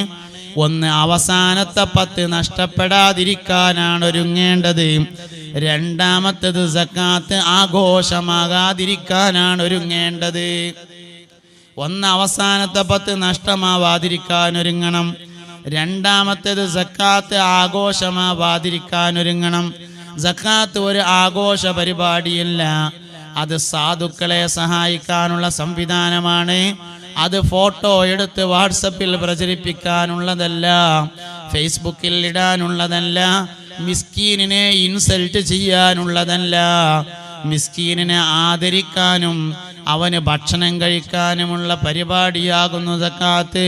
ഒന്ന്, അവസാനത്തെ 10 നഷ്ടപ്പെടാതിരിക്കാനാണ് ഒരുങ്ങേണ്ടത്. രണ്ടാമത്തേത് സക്കാത്ത് ആഘോഷമാകാതിരിക്കാനാണ് ഒരുങ്ങേണ്ടത്. ഒന്ന്, അവസാനത്തെ 10 നഷ്ടമാവാതിരിക്കാൻ ഒരുങ്ങണം. രണ്ടാമത്തേത് സക്കാത്ത് ആഘോഷമാവാതിരിക്കാൻ ഒരുങ്ങണം. സക്കാത്ത് ഒരു ആഘോഷ പരിപാടിയല്ല, അത് സാധുക്കളെ സഹായിക്കാനുള്ള സംവിധാനമാണ്. അത് ഫോട്ടോ എടുത്ത് വാട്സപ്പിൽ പ്രചരിപ്പിക്കാനുള്ളതല്ല, ഫേസ്ബുക്കിൽ ഇടാനുള്ളതല്ല, മിസ്കീനിനെ ഇൻസൾട്ട് ചെയ്യാനുള്ളതല്ല. മിസ്കീനിനെ ആദരിക്കാനും അവന് ഭക്ഷണം കഴിക്കാനുമുള്ള പരിപാടിയാകുന്നു സക്കാത്ത്.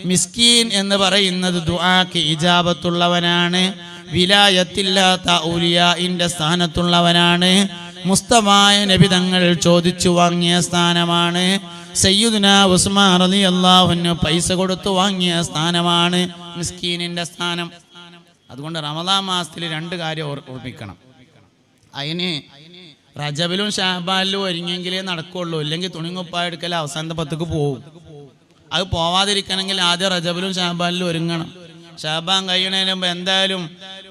മിസ്കീൻ എന്ന് പറയുന്നത് ദുആക്ക് ഇജാബത്തുള്ളവനാണ്, വിലായത്തില്ലാത്ത ഔലിയാഇന്റെ സ്ഥാനത്തുള്ളവനാണ്. മുസ്തഫായ നബി തങ്ങൾ ചോദിച്ചു വാങ്ങിയ സ്ഥാനമാണ്. സയ്യിദുനാ ഉസ്മാൻ റളിയല്ലാഹു അൻഹു പൈസ കൊടുത്തു വാങ്ങിയ സ്ഥാനമാണ് മിസ്കീനിന്റെ സ്ഥാനം. അതുകൊണ്ട് റമദാൻ മാസത്തിൽ 2 കാര്യം ഓർമ്മിക്കണം. അതിന് റജബിലും ഷഅബാനിലും ഒരുങ്ങിയെങ്കിലേ നടക്കുള്ളൂ. ഇല്ലെങ്കിൽ തുണിങ്ങുപ്പായ എടുക്കൽ അവസാനത്തെ 10ക്ക് പോകും. അത് പോവാതിരിക്കണമെങ്കിൽ ആദ്യം റജബിലും ഷഅബാനിലും ഒരുങ്ങണം. ഷഅബാൻ കഴിയണതിന് മുമ്പ് എന്തായാലും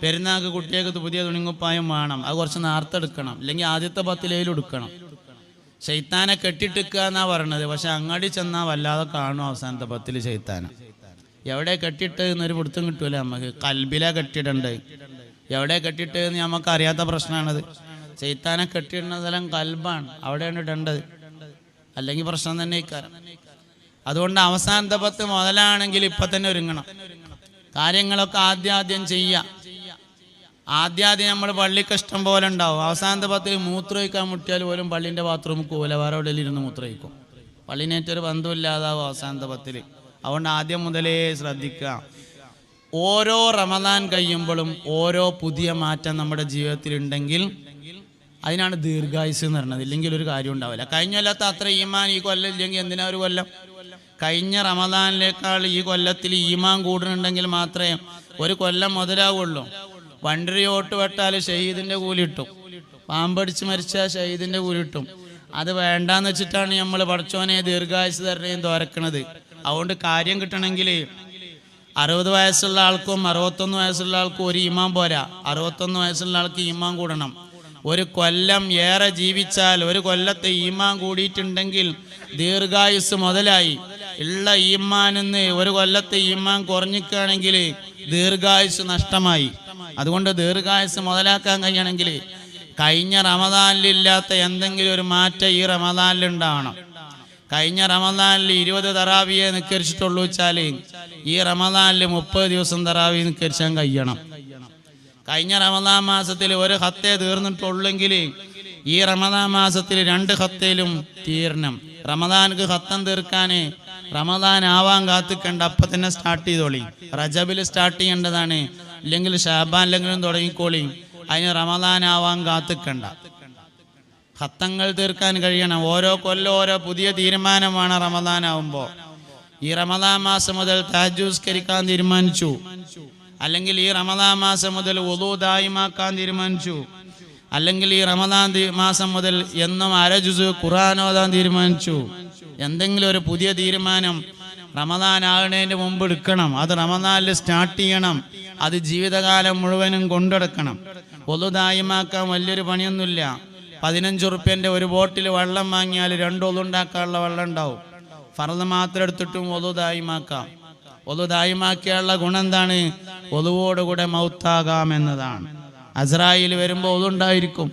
പെരുന്നാൾക്ക് കുട്ടികൾക്ക് പുതിയ തുണിങ്ങുപ്പായം വേണം. അത് കുറച്ച് നേരത്തെ എടുക്കണം, ഇല്ലെങ്കിൽ ആദ്യത്തെ 10 എടുക്കണം. ശൈത്താനെ കെട്ടിട്ടിക്കുക എന്നാ പറയണത്. പക്ഷെ അങ്ങാടി ചെന്നാൽ വല്ലാതെ കാണും അവസാനത്തെ 10 ശൈത്താനെ. എവിടെ കെട്ടിട്ട് എന്നൊരു പിടുത്തം കിട്ടൂല നമുക്ക്. കൽബിലാ കെട്ടിടണ്ട്. എവിടെ കെട്ടിട്ട് എന്ന് നമുക്ക് അറിയാത്ത പ്രശ്നമാണത്. ശൈത്താനെ കെട്ടിയിടുന്ന സ്ഥലം കൽബാണ്, അവിടെയാണ് ഇടേണ്ടത്. അല്ലെങ്കിൽ പ്രശ്നം തന്നെ ഇക്കാരം. അതുകൊണ്ട് അവസാനത്തെ 10 മുതലാണെങ്കിൽ ഇപ്പൊ തന്നെ ഒരുങ്ങണം. കാര്യങ്ങളൊക്കെ ആദ്യം ചെയ്യാം. ആദ്യം നമ്മൾ പള്ളിക്ക് ഇഷ്ടം പോലെ ഉണ്ടാവും. അവസാനത്തെ 10 മൂത്രമൊഴിക്കാൻ മുട്ടിയാൽ പോലും പള്ളിൻ്റെ ബാത്റൂമിൽ പോകില്ല, വേറെ എവിടെയെങ്കിലും ഇരുന്ന് മൂത്രമൊഴിക്കും. പള്ളിനേറ്റൊരു ബന്ധമില്ലാതാവും അവസാനത്തെ 10. അതുകൊണ്ട് ആദ്യം മുതലേ ശ്രദ്ധിക്കുക. ഓരോ റമദാൻ കഴിയുമ്പോഴും ഓരോ പുതിയ മാറ്റം നമ്മുടെ ജീവിതത്തിൽ ഉണ്ടെങ്കിൽ അതിനാണ് ദീർഘായുസ് എന്ന് പറയുന്നത്. ഇല്ലെങ്കിൽ ഒരു കാര്യം ഉണ്ടാവില്ല. കഴിഞ്ഞ കൊല്ലത്തെ അത്ര ഈമാൻ ഈ കൊല്ലം ഇല്ലെങ്കിൽ എന്തിനാ ഒരു കൊല്ലം? കഴിഞ്ഞ റമദാനിലേക്കാൾ ഈ കൊല്ലത്തിൽ ഈമാൻ കൂടുന്നുണ്ടെങ്കിൽ മാത്രമേ ഒരു കൊല്ലം മുതലാവുള്ളൂ. വണ്ടരി ഓട്ട് വെട്ടാൽ ഷഹീദിൻ്റെ കൂലി കിട്ടും, പാമ്പടിച്ച് മരിച്ചാൽ ഷഹീദിൻ്റെ കൂലി കിട്ടും, അത് വേണ്ടാന്ന് വെച്ചിട്ടാണ് നമ്മൾ പടച്ചോനെ ദീർഘായുസ് തരണേയും തോരക്കണത്. അതുകൊണ്ട് കാര്യം കിട്ടണമെങ്കിൽ 60 വയസ്സുള്ള ആൾക്കും 61 വയസ്സുള്ള ആൾക്കും ഒരു ഈമാൻ പോരാ. 61 വയസ്സുള്ള ആൾക്ക് ഈമാൻ കൂടണം. ഒരു കൊല്ലം ഏറെ ജീവിച്ചാൽ, ഒരു കൊല്ലത്തെ ഈമാൻ കൂടിയിട്ടുണ്ടെങ്കിൽ ദീർഘായുസ് മുതലായി. ഉള്ള ഈമാനിന്ന് ഒരു കൊല്ലത്തെ ഈമാൻ കുറഞ്ഞിക്കുകയാണെങ്കിൽ ദീർഘായുസ് നഷ്ടമായി. അതുകൊണ്ട് ദീർഘായുസ് മുതലാക്കാൻ കഴിയണമെങ്കിൽ കഴിഞ്ഞ റമദാനിലില്ലാത്ത എന്തെങ്കിലും ഒരു മാറ്റം ഈ റമദാനിലുണ്ടാവണം. കഴിഞ്ഞ റമദാനിൽ 20 തറാവിയെ നിസ്കരിച്ചിട്ടുള്ളൂ വെച്ചാൽ ഈ റമദാനിൽ 30 ദിവസം തറാവി നിസ്കരിച്ചാൻ കഴിയണം. കഴിഞ്ഞ റമദാൻ മാസത്തിൽ ഒരു ഖത്തേ തീർന്നിട്ടുള്ളെങ്കിൽ ഈ റമദാൻ മാസത്തിൽ 2 ഖത്തേലും തീരണം. റമദാനക്ക് ഖത്തം തീർക്കാൻ റമദാൻ ആവാൻ കാത്തിക്കണ്ട, അപ്പം തന്നെ സ്റ്റാർട്ട് ചെയ്തോളി. റജബിൽ സ്റ്റാർട്ട് ചെയ്യേണ്ടതാണ്, ഇല്ലെങ്കിൽ ഷാബാനിലെങ്കിലും തുടങ്ങിക്കോളി. അതിന് റമദാൻ ആവാൻ കാത്തിക്കണ്ട. ഖത്തങ്ങൾ തീർക്കാൻ കഴിയണം. ഓരോ കൊല്ലം ഓരോ പുതിയ തീരുമാനമാണ് റമദാൻ ആവുമ്പോൾ. ഈ റമദാൻ മാസം മുതൽ തഹജ്ജുദ് നിസ്കരിക്കാൻ തീരുമാനിച്ചു, അല്ലെങ്കിൽ ഈ റമദാൻ മാസം മുതൽ വുളൂ ദായിമാക്കാൻ തീരുമാനിച്ചു, അല്ലെങ്കിൽ ഈ റമദാൻ മാസം മുതൽ എന്നും 1/2 ജുസ് ഖുർആൻ ഓതാൻ തീരുമാനിച്ചു. എന്തെങ്കിലും ഒരു പുതിയ തീരുമാനം റമദാൻ ആകുന്നതിന് മുമ്പ് എടുക്കണം. അത് റമദാനിൽ സ്റ്റാർട്ട് ചെയ്യണം. അത് ജീവിതകാലം മുഴുവനും കൊണ്ടെടുക്കണം. വുളൂ ദായിമാക്കാൻ വലിയൊരു പണിയൊന്നുമില്ല. 15 റുപ്യൻ്റെ ഒരു ബോട്ടിൽ വെള്ളം വാങ്ങിയാൽ 2 വുളൂ ഉണ്ടാക്കാനുള്ള വെള്ളം ഉണ്ടാവും. ഫർദ് മാത്രം എടുത്തിട്ടും വുളൂ ദായിമാക്കാം. വുളൂ ദായിമാക്കിയുള്ള ഗുണം എന്താണ്? വുളുവോടുകൂടെ മൗത്താകാം എന്നതാണ്. അസ്രായിൽ വരുമ്പോൾ വുളൂ ഉണ്ടായിരിക്കും,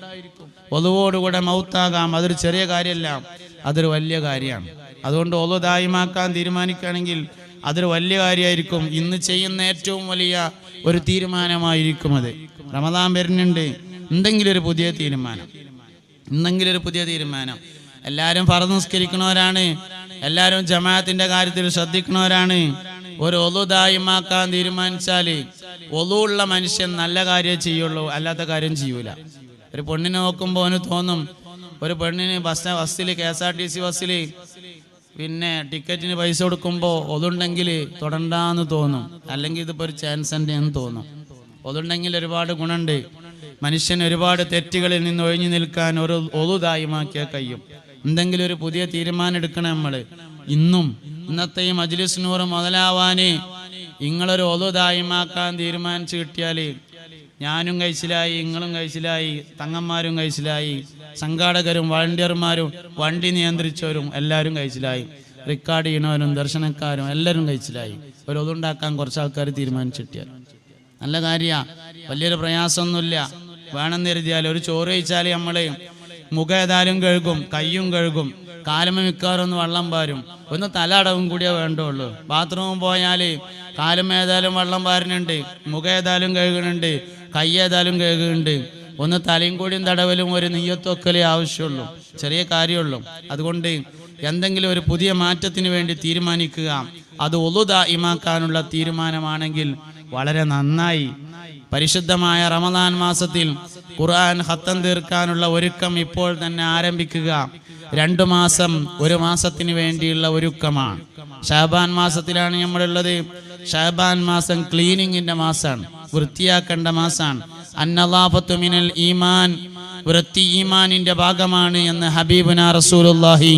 വുളുവോടുകൂടെ മൗത്താകാം. അതൊരു ചെറിയ കാര്യമല്ല, അതൊരു വലിയ കാര്യമാണ്. അതുകൊണ്ട് വുളൂ ദായിമാക്കാൻ തീരുമാനിക്കുകയാണെങ്കിൽ അതൊരു വലിയ കാര്യമായിരിക്കും. ഇന്ന് ചെയ്യുന്ന ഏറ്റവും വലിയ ഒരു തീരുമാനമായിരിക്കും അത്. റമദാൻ വരുന്നുണ്ട്, എന്തെങ്കിലും ഒരു പുതിയ തീരുമാനം, എന്തെങ്കിലും ഒരു പുതിയ തീരുമാനം. എല്ലാവരും ഫർദ് നിസ്കരിക്കുന്നവരാണ്, എല്ലാവരും ജമാഅത്തിന്റെ കാര്യത്തിൽ ശ്രദ്ധിക്കുന്നവരാണ്. ഒരു വുളൂ ദായിമാക്കാൻ തീരുമാനിച്ചാൽ വുളൂ ഉള്ള മനുഷ്യൻ നല്ല കാര്യം ചെയ്യുള്ളൂ, അല്ലാത്ത കാര്യം ചെയ്യൂല. ഒരു പെണ്ണിനെ നോക്കുമ്പോൾ അവന് തോന്നും, ഒരു പെണ്ണിന് ബസ്സിൽ KSRTC ബസ്സിൽ പിന്നെ ടിക്കറ്റിന് പൈസ കൊടുക്കുമ്പോൾ ഒതുണ്ടെങ്കിൽ തൊടണ്ടാന്ന് തോന്നും, അല്ലെങ്കിൽ ഇതിപ്പോൾ ഒരു ചാൻസ് ഉണ്ട് എന്ന് തോന്നും. ഒതുണ്ടെങ്കിൽ ഒരുപാട് ഗുണമുണ്ട്. മനുഷ്യൻ ഒരുപാട് തെറ്റുകളിൽ നിന്ന് ഒഴിഞ്ഞു നിൽക്കാൻ ഒരു വുളൂ ദായിമാക്കിയാൽ കഴിയും. എന്തെങ്കിലും ഒരു പുതിയ തീരുമാനം എടുക്കണം നമ്മൾ. ഇന്നത്തെ ഈ മജ്ലിസ് നൂർ മുതലാവാന് നിങ്ങളൊരു വുളൂ ദായിമാക്കാൻ തീരുമാനിച്ചു കിട്ടിയാൽ ഞാനും കഴിച്ചിലായി, നിങ്ങളും കഴിച്ചിലായി, തങ്ങന്മാരും കഴിച്ചിലായി, സംഘാടകരും വളണ്ടിയർമാരും വണ്ടി നിയന്ത്രിച്ചവരും എല്ലാവരും കഴിച്ചിലായി, റെക്കോർഡ് ചെയ്യണവരും ദർശനക്കാരും എല്ലാവരും കഴിച്ചിലായി. ഒരു വുളൂ ഉണ്ടാക്കാൻ കുറച്ച് ആൾക്കാർ തീരുമാനിച്ചു കിട്ടിയാൽ നല്ല കാര്യമാണ്. വലിയൊരു പ്രയാസമൊന്നുമില്ല. വേണമെന്ന് കരുതിയാൽ ഒരു ചോറ് കഴിച്ചാൽ നമ്മൾ മുഖം ഏതായാലും കഴുകും, കയ്യും കഴുകും, കാലുമ മിക്കാറൊന്ന് വെള്ളം പാരും, ഒന്ന് തല അടവും കൂടിയേ വേണ്ടുള്ളൂ. ബാത്റൂമിൽ പോയാൽ കാലും ഏതായാലും വെള്ളം പാരുന്നുണ്ട്, മുഖം ഏതായാലും കഴുകുന്നുണ്ട്, കൈ ഏതായാലും കഴുകുന്നുണ്ട്. ഒന്ന് തലയും കൂടിയും തടവലും ഒരു നെയ്യത്തൊക്കലേ ആവശ്യമുള്ളൂ, ചെറിയ കാര്യമുള്ളൂ. അതുകൊണ്ട് എന്തെങ്കിലും ഒരു പുതിയ മാറ്റത്തിന് വേണ്ടി തീരുമാനിക്കുക. അത് വുളൂ ദായിമാക്കാനുള്ള തീരുമാനമാണെങ്കിൽ വളരെ നന്നായി. പരിശുദ്ധമായ റമദാൻ മാസത്തിൽ ഖുർആൻ ഖത്തം തീർക്കാനുള്ള ഒരുക്കം ഇപ്പോൾ തന്നെ ആരംഭിക്കുക. 2 മാസം, 1 മാസത്തിന് വേണ്ടിയുള്ള ഒരുക്കമാണ്. ഷാബാൻ മാസത്തിലാണ് നമ്മളുള്ളത്. ഷാബാൻ മാസം ക്ലീനിങ്ങിന്റെ മാസമാണ്, വൃത്തിയാക്കേണ്ട മാസമാണ്. അന്നളാഫത്തു മിനൽ ഈമാൻ, വൃത്തി ഈമാനിന്റെ ഭാഗമാണ് എന്ന് ഹബീബുനാ റസൂലുള്ളാഹി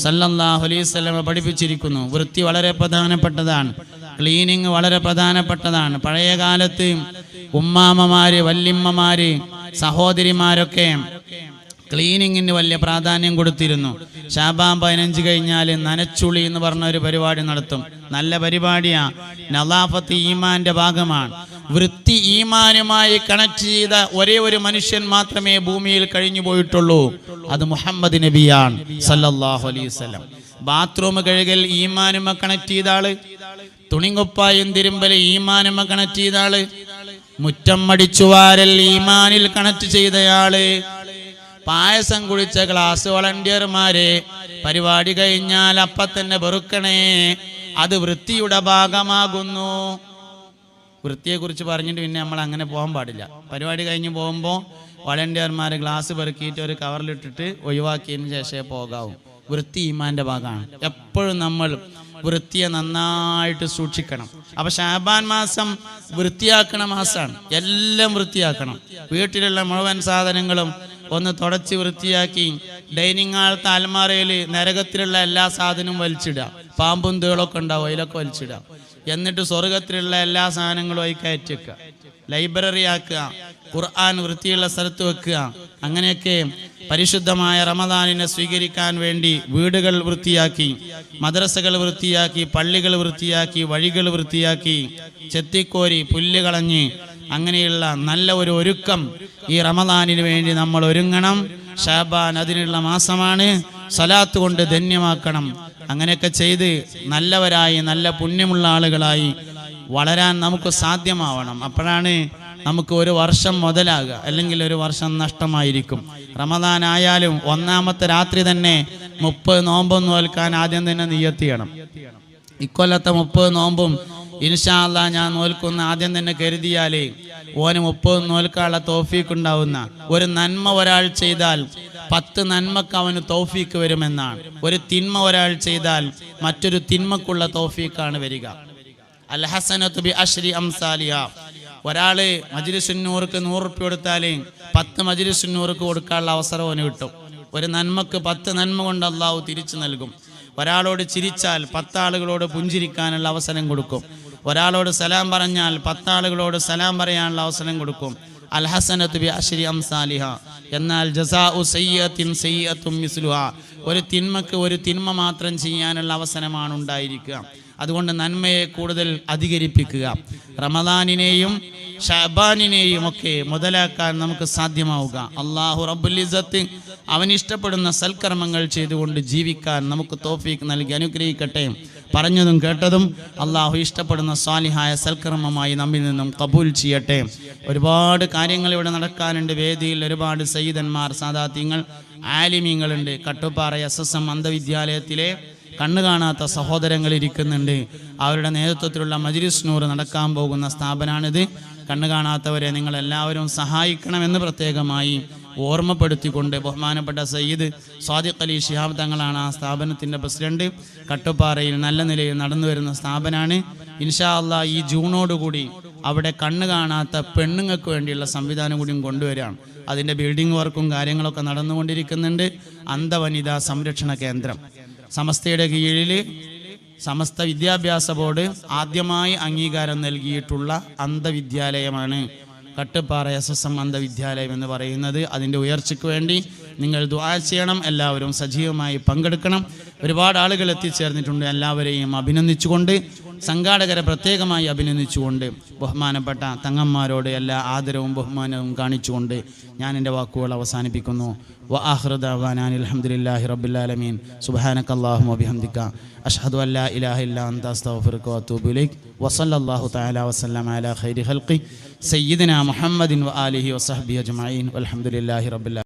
സല്ലല്ലാഹു അലൈഹി വസല്ലം പഠിപ്പിച്ചിരിക്കുന്നു. വൃത്തി വളരെ പ്രധാനപ്പെട്ടതാണ്, ക്ലീനിങ് വളരെ പ്രധാനപ്പെട്ടതാണ്. പഴയ കാലത്ത് ഉമ്മാമ്മമാര്, വല്യമ്മമാര്, സഹോദരിമാരൊക്കെ ക്ലീനിങ്ങിന് വലിയ പ്രാധാന്യം കൊടുത്തിരുന്നു. ഷാബാൻ 15 കഴിഞ്ഞാൽ നനച്ചുളി എന്ന് പറഞ്ഞ ഒരു പരിപാടി നടത്തും. നല്ല പരിപാടിയാണ്. നളാഫത്ത് ഈമാന്റെ ഭാഗമാണ്. വൃത്തി ഈമാനുമായി കണക്ട് ചെയ്ത ഒരേ ഒരു മനുഷ്യൻ മാത്രമേ ഭൂമിയിൽ കഴിഞ്ഞു പോയിട്ടുള്ളൂ. അത് മുഹമ്മദ് നബിയാണ് സല്ലല്ലാഹു അലൈഹി വസല്ലം. ബാത്റൂം കഴുകൽ ഈമാനുമ കണക്ട് ചെയ്ത ആള്, തുണിങ്കുപ്പായും തിരുമ്പൽ ഈമാനുമ കണക്ട് ചെയ്ത ആള്, മുറ്റം മടിച്ചുവാരൽ ഈമാനിൽ കണക്ട് ചെയ്തയാള്, പായസം കുടിച്ച ക്ലാസ് വളണ്ടിയർമാരെ പരിപാടി കഴിഞ്ഞാൽ അപ്പം തന്നെ വെറുക്കണേ, അത് വൃത്തിയുടെ ഭാഗമാകുന്നു. വൃത്തിയെക്കുറിച്ച് പറഞ്ഞിട്ട് പിന്നെ നമ്മൾ അങ്ങനെ പോകാൻ പാടില്ല. പരിപാടി കഴിഞ്ഞ് പോകുമ്പോൾ വളണ്ടിയർമാർ ഗ്ലാസ് പെറുക്കിയിട്ട് ഒരു കവറിലിട്ടിട്ട് ഒഴിവാക്കിയതിന് ശേഷമേ പോകാവൂ. വൃത്തി ഈമാന്റെ ഭാഗമാണ്. എപ്പോഴും നമ്മൾ വൃത്തിയെ നന്നായിട്ട് സൂക്ഷിക്കണം. അപ്പൊ ഷാബാൻ മാസം വൃത്തിയാക്കണ മാസമാണ്. എല്ലാം വൃത്തിയാക്കണം. വീട്ടിലുള്ള മുഴുവൻ സാധനങ്ങളും ഒന്ന് തുടച്ച് വൃത്തിയാക്കി ഡൈനിങ് ഹാളത്തെ അൽമാറയിൽ നരകത്തിലുള്ള എല്ലാ സാധനവും വലിച്ചിടുക, പാമ്പും തേളൊക്കെ ഉണ്ടാവും അതിലൊക്കെ വലിച്ചിടുക. എന്നിട്ട് സ്വർഗത്തിലുള്ള എല്ലാ സാധനങ്ങളും ആയി കയറ്റി വെക്കുക, ലൈബ്രറി ആക്കുക, ഖുർആൻ വൃത്തിയുള്ള സ്ഥലത്ത് വെക്കുക. അങ്ങനെയൊക്കെ പരിശുദ്ധമായ റമദാനിനെ സ്വീകരിക്കാൻ വേണ്ടി വീടുകൾ വൃത്തിയാക്കി, മദ്രസകൾ വൃത്തിയാക്കി, പള്ളികൾ വൃത്തിയാക്കി, വഴികൾ വൃത്തിയാക്കി, ചെത്തിക്കോരി പുല്ല് കളഞ്ഞ് അങ്ങനെയുള്ള നല്ല ഒരു ഒരുക്കം ഈ റമദാനിന് വേണ്ടി നമ്മൾ ഒരുങ്ങണം. ഷാബാൻ അതിനുള്ള മാസമാണ്. സലാത്ത് കൊണ്ട് ധന്യമാക്കണം. അങ്ങനെയൊക്കെ ചെയ്ത് നല്ലവരായി നല്ല പുണ്യമുള്ള ആളുകളായി വളരാൻ നമുക്ക് സാധ്യമാവണം. അപ്പോഴാണ് നമുക്ക് ഒരു വർഷം മുതലാകുക, അല്ലെങ്കിൽ ഒരു വർഷം നഷ്ടമായിരിക്കും. റമദാൻ ആയാലും ഒന്നാമത്തെ രാത്രി തന്നെ 30 നോമ്പും നോൽക്കാൻ ആദ്യം തന്നെ നിയ്യത്ത് ചെയ്യണം. ഇക്കൊല്ലത്തെ 30 നോമ്പും ഇൻഷാ അല്ലാഹ് ഞാൻ നോൽക്കുന്ന ആദ്യം തന്നെ കരുതിയാലേ ഓന് 30 നോൽക്കാനുള്ള തൗഫീഖ് ഉണ്ടാവുന്ന ഒരു നന്മ ഒരാൾ ചെയ്താൽ 10 നന്മക്ക് അവന് തൗഫീഖ് വരുമെന്നാണ്. ഒരു തിന്മ ഒരാൾ ചെയ്താൽ മറ്റൊരു തിന്മക്കുള്ള തൗഫീഖാണ് വരിക. അൽ ഹസനത്തു ബി അശ്രി അംസാലിഹ. ഒരാള് മജ്ലിസുന്നൂർക്ക് 100 റുപ്യ കൊടുത്താൽ 10 മജ്ലിസുന്നൂർക്ക് കൊടുക്കാനുള്ള അവസരം അവന് കിട്ടും. ഒരു നന്മക്ക് 10 നന്മ കൊണ്ട് അള്ളാഹു തിരിച്ചു നൽകും. ഒരാളോട് ചിരിച്ചാൽ 10 ആളുകളോട് പുഞ്ചിരിക്കാനുള്ള അവസരം കൊടുക്കും. ഒരാളോട് സലാം പറഞ്ഞാൽ 10 ആളുകളോട് സലാം പറയാനുള്ള അവസരം കൊടുക്കും. അൽ ഹസനത്തു ബി അശ്രി അംസാലിഹ. എന്നാൽ ജസാഉ സയ്യിഅത്തിൻ സയ്യിഅത്തും മിസ്ലുഹാ. ഒരു തിന്മക്ക് ഒരു തിന്മ മാത്രം ചെയ്യാനുള്ള അവസരമാണ് ഉണ്ടായിരിക്കുക. അതുകൊണ്ട് നന്മയെ കൂടുതൽ അധികരിപ്പിക്കുക. റമദാനിനെയും ഷഅബാനിനെയും ഒക്കെ മുതലാക്കാൻ നമുക്ക് സാധ്യമാവുക. അല്ലാഹു റബ്ബുൽ ഇസ്സത്ത് അവനിഷ്ടപ്പെടുന്ന സൽക്കർമ്മങ്ങൾ ചെയ്തുകൊണ്ട് ജീവിക്കാൻ നമുക്ക് തൗഫീഖ് നൽകി അനുഗ്രഹിക്കട്ടെ. പറഞ്ഞതും കേട്ടതും അല്ലാഹു ഇഷ്ടപ്പെടുന്ന സാലിഹായ സൽക്കർമ്മമായി നമ്മിൽ നിന്നും കബൂൽ ചെയ്യട്ടെ. ഒരുപാട് കാര്യങ്ങൾ ഇവിടെ നടക്കാനുണ്ട്. വേദിയിൽ ഒരുപാട് സയ്യിദന്മാർ, സാദാത്യങ്ങൾ, ആലിമീങ്ങളുണ്ട്. കട്ടുപ്പാറ SSM അന്ധവിദ്യാലയത്തിലെ കണ്ണു കാണാത്ത സഹോദരങ്ങൾ ഇരിക്കുന്നുണ്ട്. അവരുടെ നേതൃത്വത്തിലുള്ള മജ്ലിസ് നൂർ നടക്കാൻ പോകുന്ന സ്ഥാപനമാണിത്. കണ്ണു കാണാത്തവരെ നിങ്ങളെല്ലാവരും സഹായിക്കണമെന്ന് പ്രത്യേകമായി ഓർമ്മപ്പെടുത്തിക്കൊണ്ട് ബഹുമാനപ്പെട്ട സയ്യിദ് സ്വാദിഖ് അലി ശിഹാബ് തങ്ങളാണ് ആ സ്ഥാപനത്തിൻ്റെ പ്രസിഡന്റ്. കട്ടുപ്പാറയിൽ നല്ല നിലയിൽ നടന്നു വരുന്ന സ്ഥാപനമാണ്. ഇൻഷാ അല്ലാഹ് ഈ ജൂണോടുകൂടി അവിടെ കണ്ണു കാണാത്ത പെണ്ണുങ്ങൾക്ക് വേണ്ടിയുള്ള സംവിധാനം കൂടിയും കൊണ്ടുവരികയാണ്. അതിൻ്റെ ബിൽഡിംഗ് വർക്കും കാര്യങ്ങളൊക്കെ നടന്നുകൊണ്ടിരിക്കുന്നുണ്ട്. അന്ധവനിതാ സംരക്ഷണ കേന്ദ്രം സമസ്തയുടെ കീഴിൽ സമസ്ത വിദ്യാഭ്യാസ ബോർഡ് ആദ്യമായി അംഗീകാരം നൽകിയിട്ടുള്ള അന്ധവിദ്യാലയമാണ് കട്ടുപ്പാറ SSM അന്ധവിദ്യാലയം എന്ന് പറയുന്നത്. അതിൻ്റെ ഉയർച്ചയ്ക്ക് വേണ്ടി നിങ്ങൾ ദുആ ചെയ്യണം. എല്ലാവരും സജീവമായി പങ്കെടുക്കണം. ഒരുപാട് ആളുകൾ എത്തിച്ചേർന്നിട്ടുണ്ട്. എല്ലാവരെയും അഭിനന്ദിച്ചുകൊണ്ട്, സംഘാടകരെ പ്രത്യേകമായി അഭിനന്ദിച്ചുകൊണ്ട്, ബഹുമാനപ്പെട്ട തങ്ങന്മാരോട് എല്ലാ ആദരവും ബഹുമാനവും കാണിച്ചുകൊണ്ട് ഞാൻ എൻ്റെ വാക്കുകൾ അവസാനിപ്പിക്കുന്നു. വആഖിറു ദഅവാനാ അൽഹംദുലില്ലാഹി റബ്ബിൽ ആലമീൻ. സുബ്ഹാനകല്ലാഹുമ്മ വബിഹംദിക അഷ്ഹദു അൻ ലാ ഇലാഹ ഇല്ലാ അൻത അസ്തഗ്ഫിറുക വഅതൂബു ഇലൈക്. വസല്ലല്ലാഹു തആല വസല്ലമ അലാ ഖൈരി ഖൽഖി സയ്യിദിനാ മുഹമ്മദിൻ വആലിഹി വസഹ്ബിഹി അജ്മഈൻ. വൽഹംദുലില്ലാഹി റബ്ബിൽ